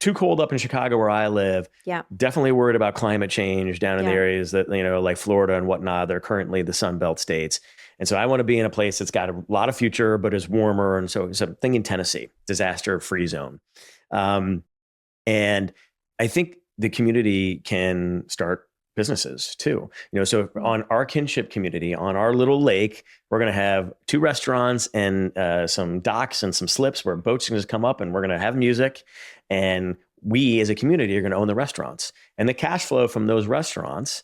Too cold up in Chicago where I live. Yeah. Definitely worried about climate change down in the areas that, like Florida and whatnot. They're currently the Sun Belt states. And so I want to be in a place that's got a lot of future, but is warmer. And so I'm thinking Tennessee, disaster-free zone. And I think the community can start businesses too. So on our kinship community, on our little lake, we're going to have 2 restaurants and some docks and some slips where boats can just come up, and we're going to have music. And we as a community are going to own the restaurants. And the cash flow from those restaurants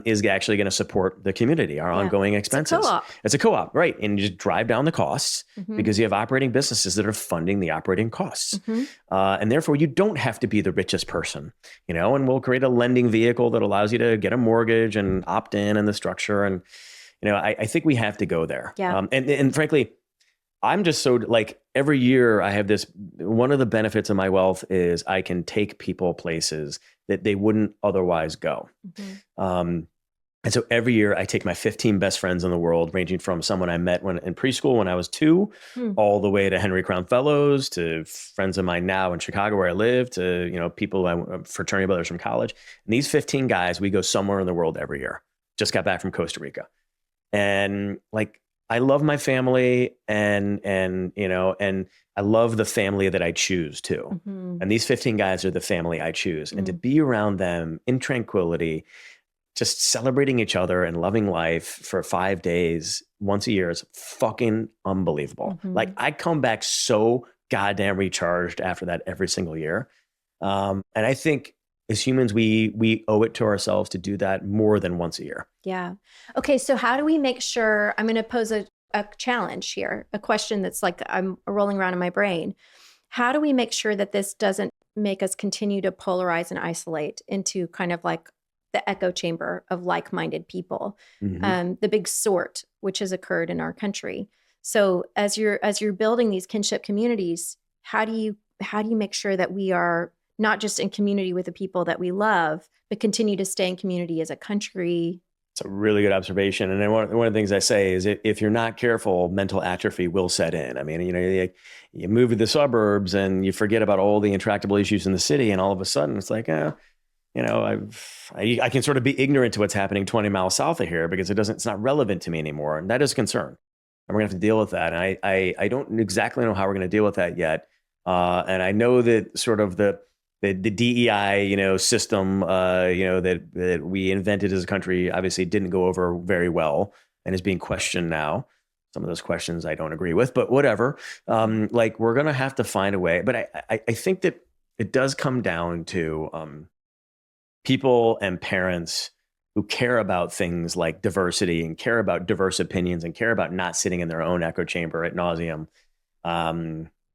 is actually going to support the community, our ongoing expenses. It's a co-op, right? And you just drive down the costs because you have operating businesses that are funding the operating costs. And therefore, you don't have to be the richest person, and we'll create a lending vehicle that allows you to get a mortgage and opt in the structure. And, I think we have to go there. Yeah. And frankly, I'm just so every year I have this, one of the benefits of my wealth is I can take people places that they wouldn't otherwise go. And so every year I take my 15 best friends in the world, ranging from someone I met in preschool when I was 2, all the way to Henry Crown Fellows, to friends of mine now in Chicago where I live, to, people, fraternity brothers from college. And these 15 guys, we go somewhere in the world every year. Just got back from Costa Rica. And I love my family and I love the family that I choose too. And these 15 guys are the family I choose. And to be around them in tranquility, just celebrating each other and loving life for 5 days once a year is fucking unbelievable. I come back so goddamn recharged after that every single year. And I think as humans, we owe it to ourselves to do that more than once a year. Yeah. Okay. So how do we make sure, I'm going to pose a challenge here, a question that's I'm rolling around in my brain. How do we make sure that this doesn't make us continue to polarize and isolate into kind of the echo chamber of like-minded people, the big sort, which has occurred in our country? So as you're building these kinship communities, how do you make sure that we are not just in community with the people that we love, but continue to stay in community as a country? It's a really good observation. And then one of the things I say is if you're not careful, mental atrophy will set in. I mean, you move to the suburbs and you forget about all the intractable issues in the city. And all of a sudden it's like, I can sort of be ignorant to what's happening 20 miles south of here because it's not relevant to me anymore. And that is a concern. And we're gonna have to deal with that. And I don't exactly know how we're gonna deal with that yet. And I know that sort of the DEI, system, that we invented as a country obviously didn't go over very well and is being questioned now. Some of those questions I don't agree with, but whatever. We're going to have to find a way. But I think that it does come down to people and parents who care about things like diversity and care about diverse opinions and care about not sitting in their own echo chamber ad nauseum,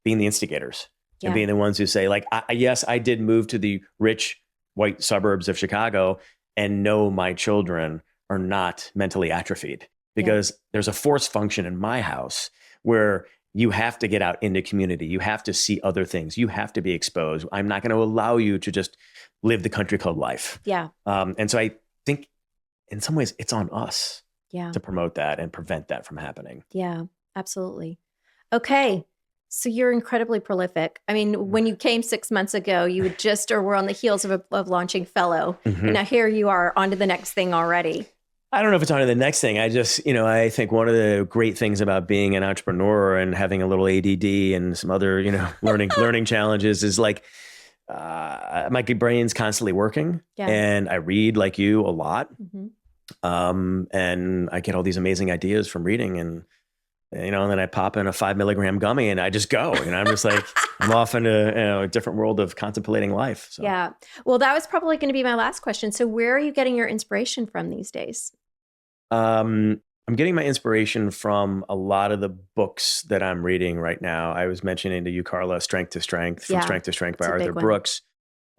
being the instigators. And being the ones who say, yes, I did move to the rich white suburbs of Chicago, and no, my children are not mentally atrophied because there's a force function in my house where you have to get out into community. You have to see other things. You have to be exposed. I'm not going to allow you to just live the country club life. Yeah. And so I think in some ways it's on us to promote that and prevent that from happening. Yeah, absolutely. Okay. So you're incredibly prolific. I mean, when you came 6 months ago, you had just or were on the heels of launching Fellow. And now here you are on to the next thing already. I don't know if it's on to the next thing. I just, I think one of the great things about being an entrepreneur and having a little ADD and some other, learning challenges is my brain's constantly working and I read like you a lot. And I get all these amazing ideas from reading and then I pop in a 5 milligram gummy and I just go, I'm just I'm off into a different world of contemplating life. So. Yeah. Well, that was probably going to be my last question. So where are you getting your inspiration from these days? I'm getting my inspiration from a lot of the books that I'm reading right now. I was mentioning to you, Carla, Strength to Strength, From Strength to Strength by Arthur Brooks.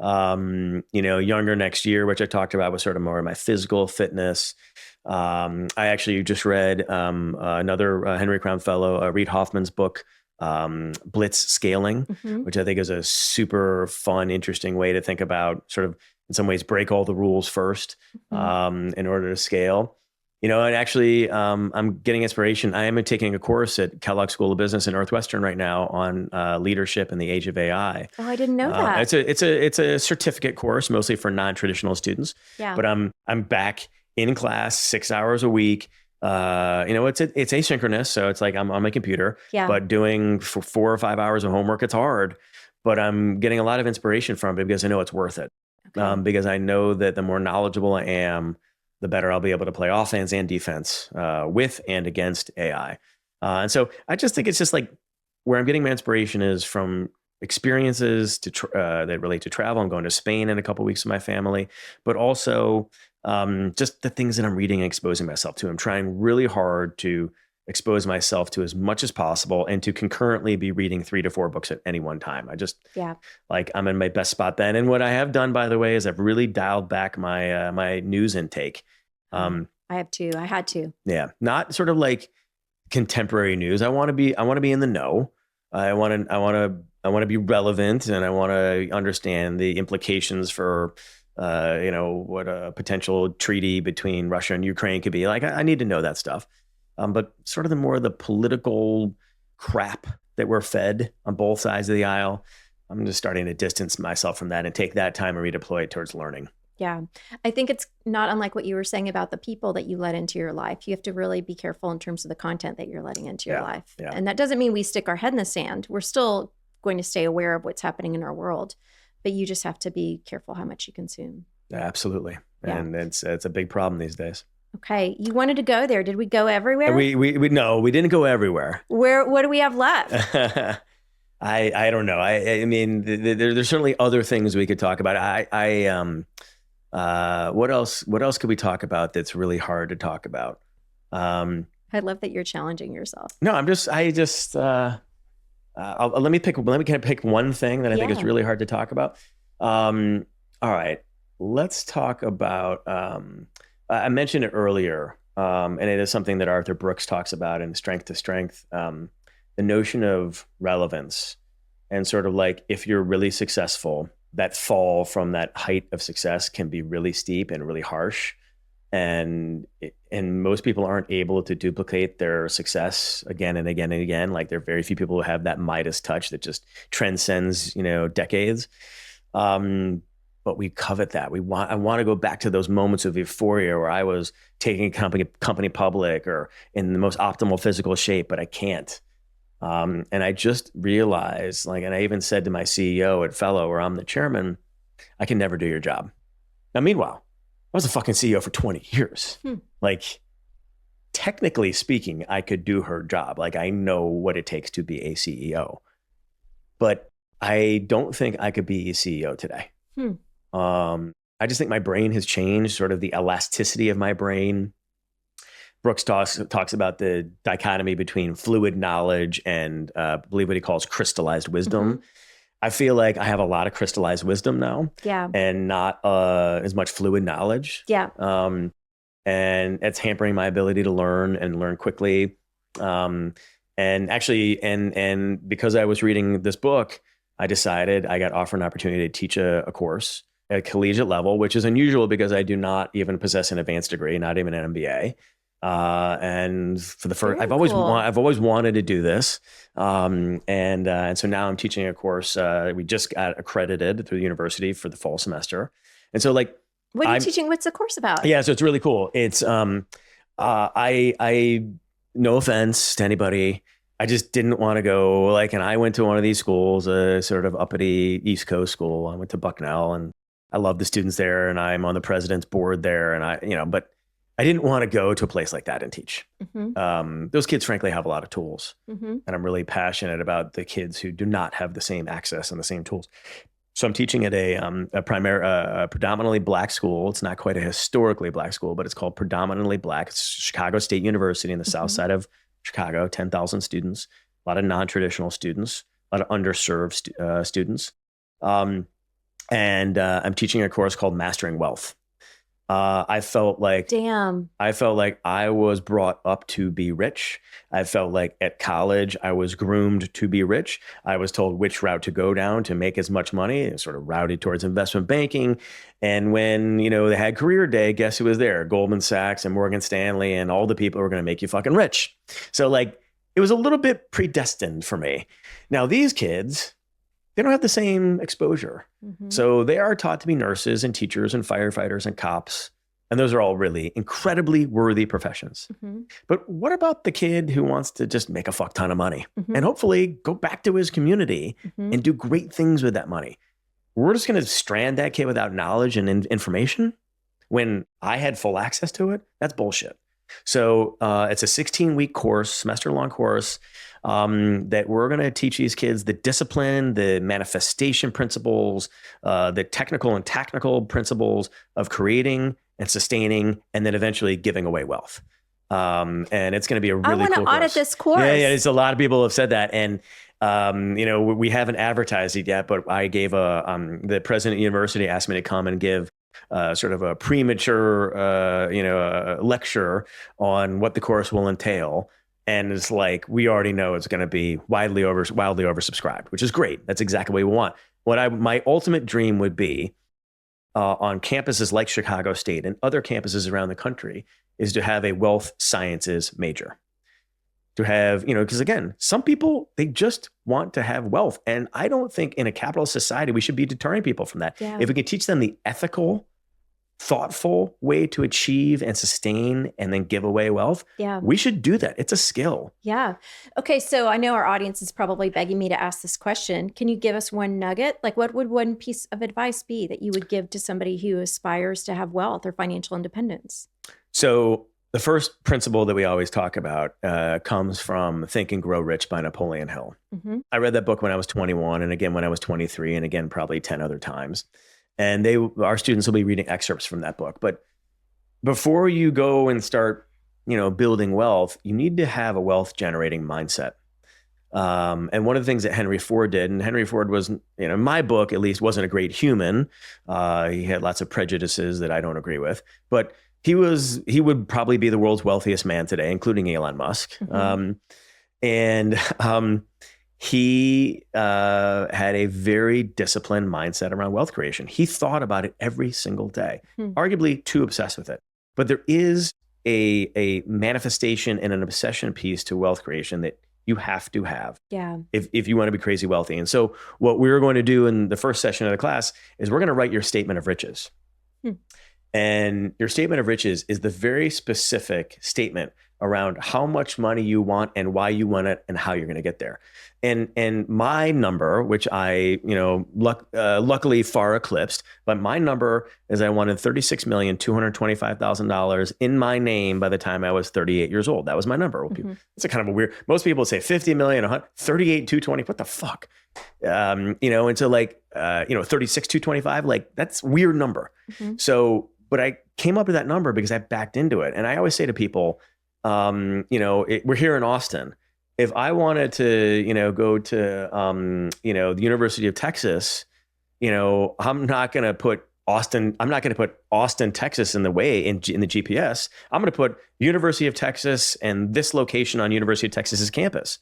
Younger Next Year, which I talked about, was sort of more of my physical fitness. I actually just read another Henry Crown Fellow, Reid Hoffman's book, blitz scaling, which I think is a super fun, interesting way to think about sort of, in some ways, break all the rules first in order to scale. And actually, I'm getting inspiration. I am taking a course at Kellogg School of Business in Northwestern right now on leadership in the age of AI. Oh, I didn't know that. It's a certificate course, mostly for non-traditional students. Yeah. But I'm back in class 6 hours a week. It's asynchronous, so it's like I'm on my computer. Yeah. But doing 4 or 5 hours of homework, it's hard. But I'm getting a lot of inspiration from it because I know it's worth it. Okay. Because I know that the more knowledgeable I am, the better I'll be able to play offense and defense with and against AI. And so I just think it's just like where I'm getting my inspiration is from experiences that relate to travel. I'm going to Spain in a couple of weeks with my family, but also just the things that I'm reading and exposing myself to. I'm trying really hard to expose myself to as much as possible and to concurrently be reading 3 to 4 books at any one time. I'm in my best spot then. And what I have done, by the way, is I've really dialed back my my news intake. I have too. I had to. Yeah. Not sort of like contemporary news. I want to be in the know. I want to be relevant, and I want to understand the implications for what a potential treaty between Russia and Ukraine could be. Like, I need to know that stuff. But sort of the political crap that we're fed on both sides of the aisle, I'm just starting to distance myself from that and take that time and redeploy it towards learning. Yeah. I think it's not unlike what you were saying about the people that you let into your life. You have to really be careful in terms of the content that you're letting into your life. Yeah. And that doesn't mean we stick our head in the sand. We're still going to stay aware of what's happening in our world, but you just have to be careful how much you consume. Yeah, absolutely. Yeah. And it's a big problem these days. Okay. You wanted to go there. Did we go everywhere? No, we didn't go everywhere. What do we have left? I don't know. I mean, there's certainly other things we could talk about. What else could we talk about that's really hard to talk about? I love that you're challenging yourself. No, let me pick one thing that I think is really hard to talk about. All right, let's talk about, I mentioned it earlier, and it is something that Arthur Brooks talks about in Strength to Strength, the notion of relevance, and sort of like, if you're really successful, that fall from that height of success can be really steep and really harsh. And most people aren't able to duplicate their success again and again and again. Like, there are very few people who have that Midas touch that just transcends, decades. But we covet that. I want to go back to those moments of euphoria where I was taking a company public or in the most optimal physical shape, but I can't. And I just realized, and I even said to my CEO at Fellow, where I'm the chairman, I can never do your job. Now, meanwhile, I was a fucking CEO for 20 years. Like, technically speaking, I could do her job. Like, I know what it takes to be a CEO, but I don't think I could be a CEO today. I just think my brain has changed, sort of the elasticity of my brain. Brooks talks about the dichotomy between fluid knowledge and I believe what he calls crystallized wisdom. I feel like I have a lot of crystallized wisdom now, and not as much fluid knowledge. And it's hampering my ability to learn and learn quickly. And actually, and because I was reading this book, I decided I got offered an opportunity to teach a course at a collegiate level, which is unusual because I do not even possess an advanced degree, not even an MBA. And for the first, I've always wanted to do this. And so now I'm teaching a course. We just got accredited through the university for the fall semester. And so, like, what are you teaching? What's the course about? Yeah. So it's really cool. It's, I no offense to anybody, I just didn't want to go, and I went to one of these schools, a sort of uppity East Coast school. I went to Bucknell, and I love the students there, and I'm on the president's board there. And but I didn't want to go to a place like that and teach. Those kids, frankly, have a lot of tools. And I'm really passionate about the kids who do not have the same access and the same tools. So I'm teaching at a predominantly Black school. It's not quite a historically Black school, but it's called Predominantly Black. It's Chicago State University in the south side of Chicago, 10,000 students, a lot of non-traditional students, a lot of underserved students. And I'm teaching a course called Mastering Wealth. I felt like Damn. I felt like I was brought up to be rich. I felt like at college I was groomed to be rich. I was told which route to go down to make as much money, and sort of routed towards investment banking. And when, they had career day, guess who was there? Goldman Sachs and Morgan Stanley and all the people who were going to make you fucking rich. So like it was a little bit predestined for me. Now these kids, they don't have the same exposure. Mm-hmm. So they are taught to be nurses and teachers and firefighters and cops. And those are all really incredibly worthy professions. Mm-hmm. But what about the kid who wants to just make a fuck ton of money and hopefully go back to his community and do great things with that money? We're just going to strand that kid without knowledge and information when I had full access to it? That's bullshit. So it's a 16-week course, semester-long course, that we're going to teach these kids the discipline, the manifestation principles, the technical and tactical principles of creating and sustaining, and then eventually giving away wealth. And it's going to be a really cool course. I want to audit this course. Yeah, it's a lot of people have said that. And, we haven't advertised it yet, but I gave the president of the university asked me to come and give sort of a premature, lecture on what the course will entail. And it's like, we already know it's going to be wildly oversubscribed, which is great. That's exactly what we want. My ultimate dream would be on campuses like Chicago State and other campuses around the country is to have a wealth sciences major. To have, because again, some people, they just want to have wealth. And I don't think in a capitalist society, we should be deterring people from that. Yeah. If we can teach them the ethical, thoughtful way to achieve and sustain and then give away wealth, we should do that. It's a skill. Yeah. Okay. So I know our audience is probably begging me to ask this question. Can you give us one nugget? Like what would one piece of advice be that you would give to somebody who aspires to have wealth or financial independence? So the first principle that we always talk about comes from Think and Grow Rich by Napoleon Hill. Mm-hmm. I read that book when I was 21 and again when I was 23 and again probably 10 other times. And our students will be reading excerpts from that book. But before you go and start, building wealth, you need to have a wealth generating mindset. And one of the things that Henry Ford did, and Henry Ford was, in my book at least, wasn't a great human. He had lots of prejudices that I don't agree with, but he would probably be the world's wealthiest man today, including Elon Musk. Mm-hmm. He had a very disciplined mindset around wealth creation. He thought about it every single day, arguably too obsessed with it. But there is a manifestation and an obsession piece to wealth creation that you have to have if you want to be crazy wealthy. And so what we're going to do in the first session of the class is we're going to write your statement of riches. And your statement of riches is the very specific statement around how much money you want and why you want it and how you're going to get there. And my number, which I, luckily far eclipsed, but my number is I wanted $36,225,000 in my name by the time I was 38 years old. That was my number. Mm-hmm. It's a kind of a weird, most people say 50 million, 38,220, what the fuck? And so 36,225, like that's a weird number. Mm-hmm. So, but I came up with that number because I backed into it. And I always say to people, we're here in Austin. If I wanted to, go to, the University of Texas, I'm not going to put Austin, Texas in the way in the GPS. I'm going to put University of Texas and this location on University of Texas's campus.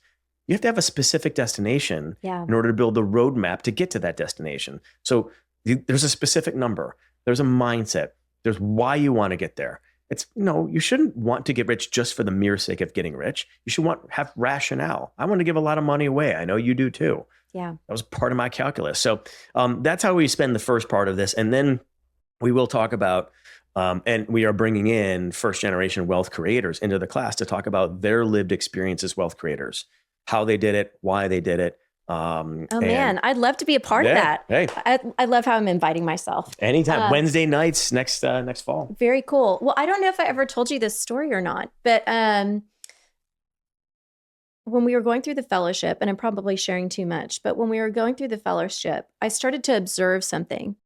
You have to have a specific destination in order to build the roadmap to get to that destination. So there's a specific number, there's a mindset, there's why you want to get there. It's, you shouldn't want to get rich just for the mere sake of getting rich. You should have rationale. I want to give a lot of money away. I know you do too. Yeah. That was part of my calculus. So that's how we spend the first part of this. And then we will talk about, and we are bringing in first generation wealth creators into the class to talk about their lived experience as wealth creators, how they did it, why they did it. Man, I'd love to be a part of that. Hey. I love how I'm inviting myself. Anytime. Wednesday nights next fall. Very cool. Well, I don't know if I ever told you this story or not, but when we were going through the fellowship, and I'm probably sharing too much, but when we were going through the fellowship, I started to observe something.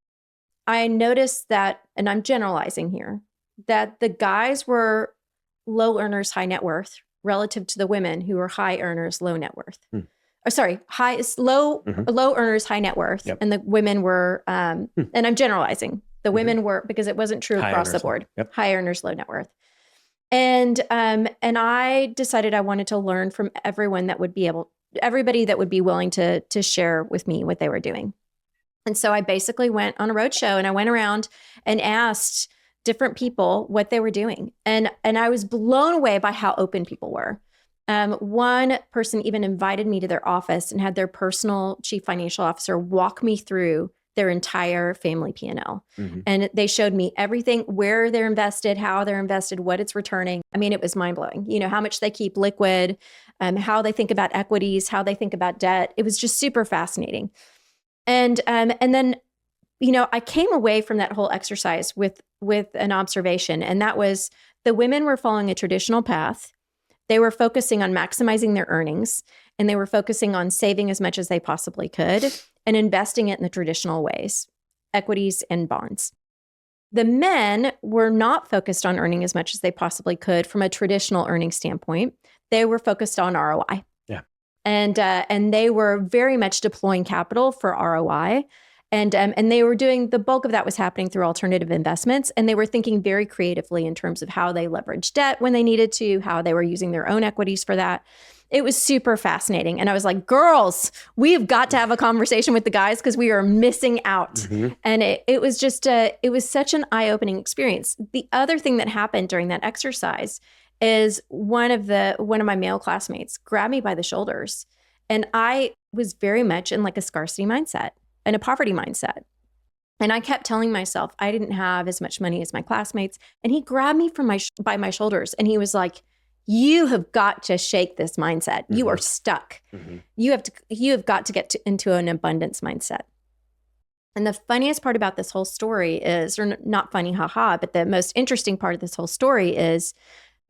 I noticed that, and I'm generalizing here, that the guys were low earners, high net worth, relative to the women who were high earners, low net worth. Low earners, high net worth. Yep. And the women were, and I'm generalizing, The women were, because it wasn't true High across the earners. board. Yep. High earners, low net worth. And I decided I wanted to learn from everybody that would be willing to share with me what they were doing. And so I basically went on a roadshow and I went around and asked different people what they were doing. And I was blown away by how open people were. One person even invited me to their office and had their personal chief financial officer walk me through their entire family P&L. Mm-hmm. And they showed me everything, where they're invested, how they're invested, what it's returning. I mean, it was mind blowing, how much they keep liquid, how they think about equities, how they think about debt. It was just super fascinating. And then, I came away from that whole exercise with an observation, and that was the women were following a traditional path. They were focusing on maximizing their earnings, and they were focusing on saving as much as they possibly could and investing it in the traditional ways, equities and bonds. The men were not focused on earning as much as they possibly could from a traditional earning standpoint. They were focused on ROI. Yeah. And they were very much deploying capital for ROI. And they were doing, the bulk of that was happening through alternative investments. And they were thinking very creatively in terms of how they leveraged debt when they needed to, how they were using their own equities for that. It was super fascinating. And I was like, girls, we've got to have a conversation with the guys because we are missing out. Mm-hmm. And it was just, it was such an eye-opening experience. The other thing that happened during that exercise is one of my male classmates grabbed me by the shoulders. And I was very much in like a scarcity mindset and a poverty mindset. And I kept telling myself I didn't have as much money as my classmates. And he grabbed me by my shoulders and he was like, you have got to shake this mindset. Mm-hmm. You are stuck. Mm-hmm. You have got to get into an abundance mindset. And the funniest part about this whole story is, or not funny, haha, but the most interesting part of this whole story is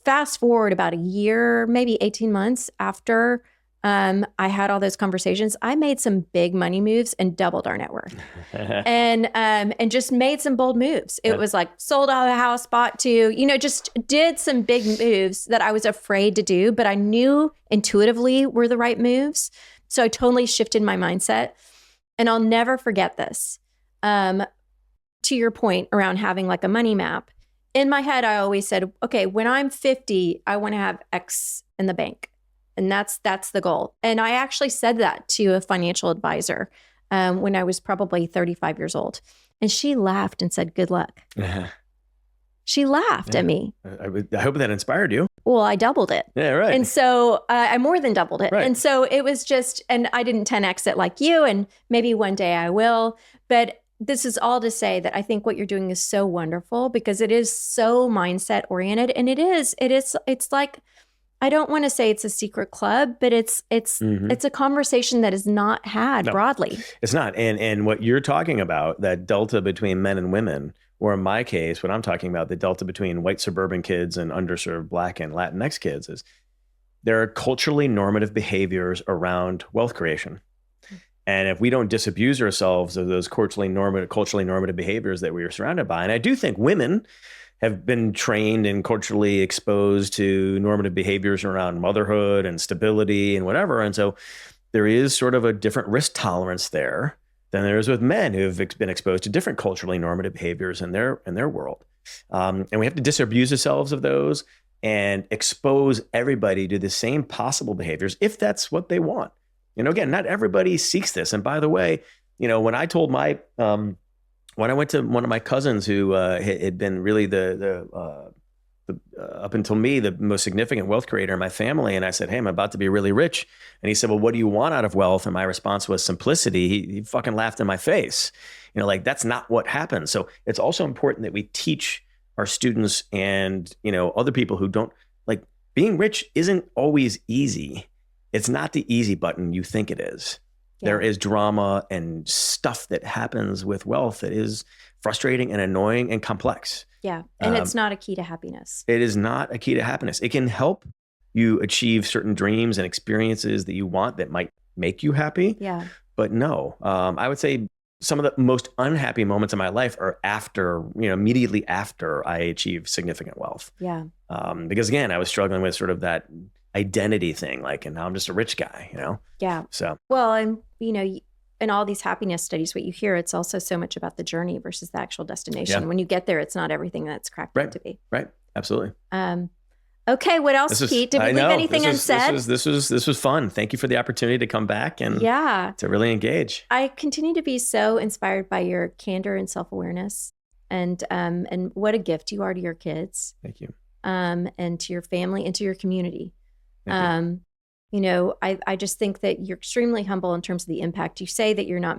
fast forward about a year, maybe 18 months after I had all those conversations, I made some big money moves and doubled our net worth, and just made some bold moves. It was like sold out a house, bought two, just did some big moves that I was afraid to do, but I knew intuitively were the right moves. So I totally shifted my mindset, and I'll never forget this. To your point around having like a money map, in my head, I always said, okay, when I'm 50, I want to have X in the bank. And that's the goal. And I actually said that to a financial advisor when I was probably 35 years old. And she laughed and said, good luck. Uh-huh. She laughed at me. I hope that inspired you. Well, I doubled it. Yeah, right. And so I more than doubled it. Right. And so it was just, and I didn't 10X it like you, and maybe one day I will. But this is all to say that I think what you're doing is so wonderful because it is so mindset oriented. And it's like, I don't want to say it's a secret club, but it's a conversation that is not had broadly. It's not. And what you're talking about, that delta between men and women, or in my case, what I'm talking about, the delta between white suburban kids and underserved Black and Latinx kids, is there are culturally normative behaviors around wealth creation. And if we don't disabuse ourselves of those culturally normative behaviors that we are surrounded by, and I do think women have been trained and culturally exposed to normative behaviors around motherhood and stability and whatever. And so there is sort of a different risk tolerance there than there is with men who have been exposed to different culturally normative behaviors in their world. And we have to disabuse ourselves of those and expose everybody to the same possible behaviors if that's what they want. Again, not everybody seeks this. And by the way, when I told when I went to one of my cousins who had been really the up until me, the most significant wealth creator in my family, and I said, hey, I'm about to be really rich. And he said, well, what do you want out of wealth? And my response was simplicity. He fucking laughed in my face. That's not what happens. So it's also important that we teach our students and, other people who don't, being rich isn't always easy. It's not the easy button you think it is. Yeah. There is drama and stuff that happens with wealth that is frustrating and annoying and complex. Yeah. And it's not a key to happiness. It is not a key to happiness. It can help you achieve certain dreams and experiences that you want that might make you happy. Yeah. But no, I would say some of the most unhappy moments in my life are immediately after I achieved significant wealth. Yeah. Because again, I was struggling with sort of that identity thing, and now I'm just a rich guy, Yeah. So. Well, and, in all these happiness studies, what you hear, it's also so much about the journey versus the actual destination. Yeah. When you get there, it's not everything that's cracked up to be. Right. Absolutely. Okay. What else, Pete? Did we leave anything unsaid? This was fun. Thank you for the opportunity to come back and to really engage. I continue to be so inspired by your candor and self-awareness, and what a gift you are to your kids. Thank you. And to your family and to your community. I just think that you're extremely humble in terms of the impact. You say that you're not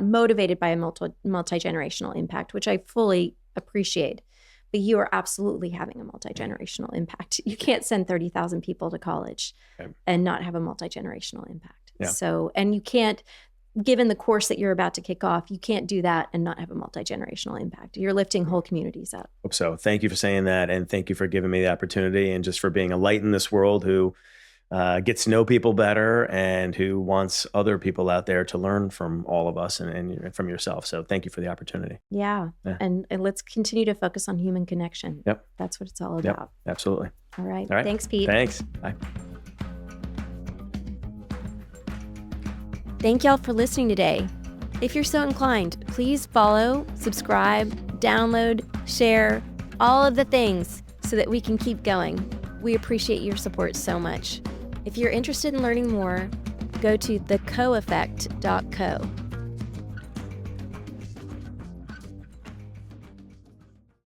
motivated by a multi-generational impact, which I fully appreciate. But you are absolutely having a multi-generational impact. You can't send 30,000 people to college and not have a multi-generational impact. Yeah. So, and you can't, given the course that you're about to kick off, you can't do that and not have a multi-generational impact. You're lifting whole communities up. Hope so. Thank you for saying that. And thank you for giving me the opportunity and just for being a light in this world who gets to know people better and who wants other people out there to learn from all of us and from yourself. So thank you for the opportunity. Yeah. And let's continue to focus on human connection. Yep. That's what it's all about. Absolutely. All right. Thanks, Pete. Thanks. Bye. Thank y'all for listening today. If you're so inclined, please follow, subscribe, download, share, all of the things so that we can keep going. We appreciate your support so much. If you're interested in learning more, go to thecoeffect.co.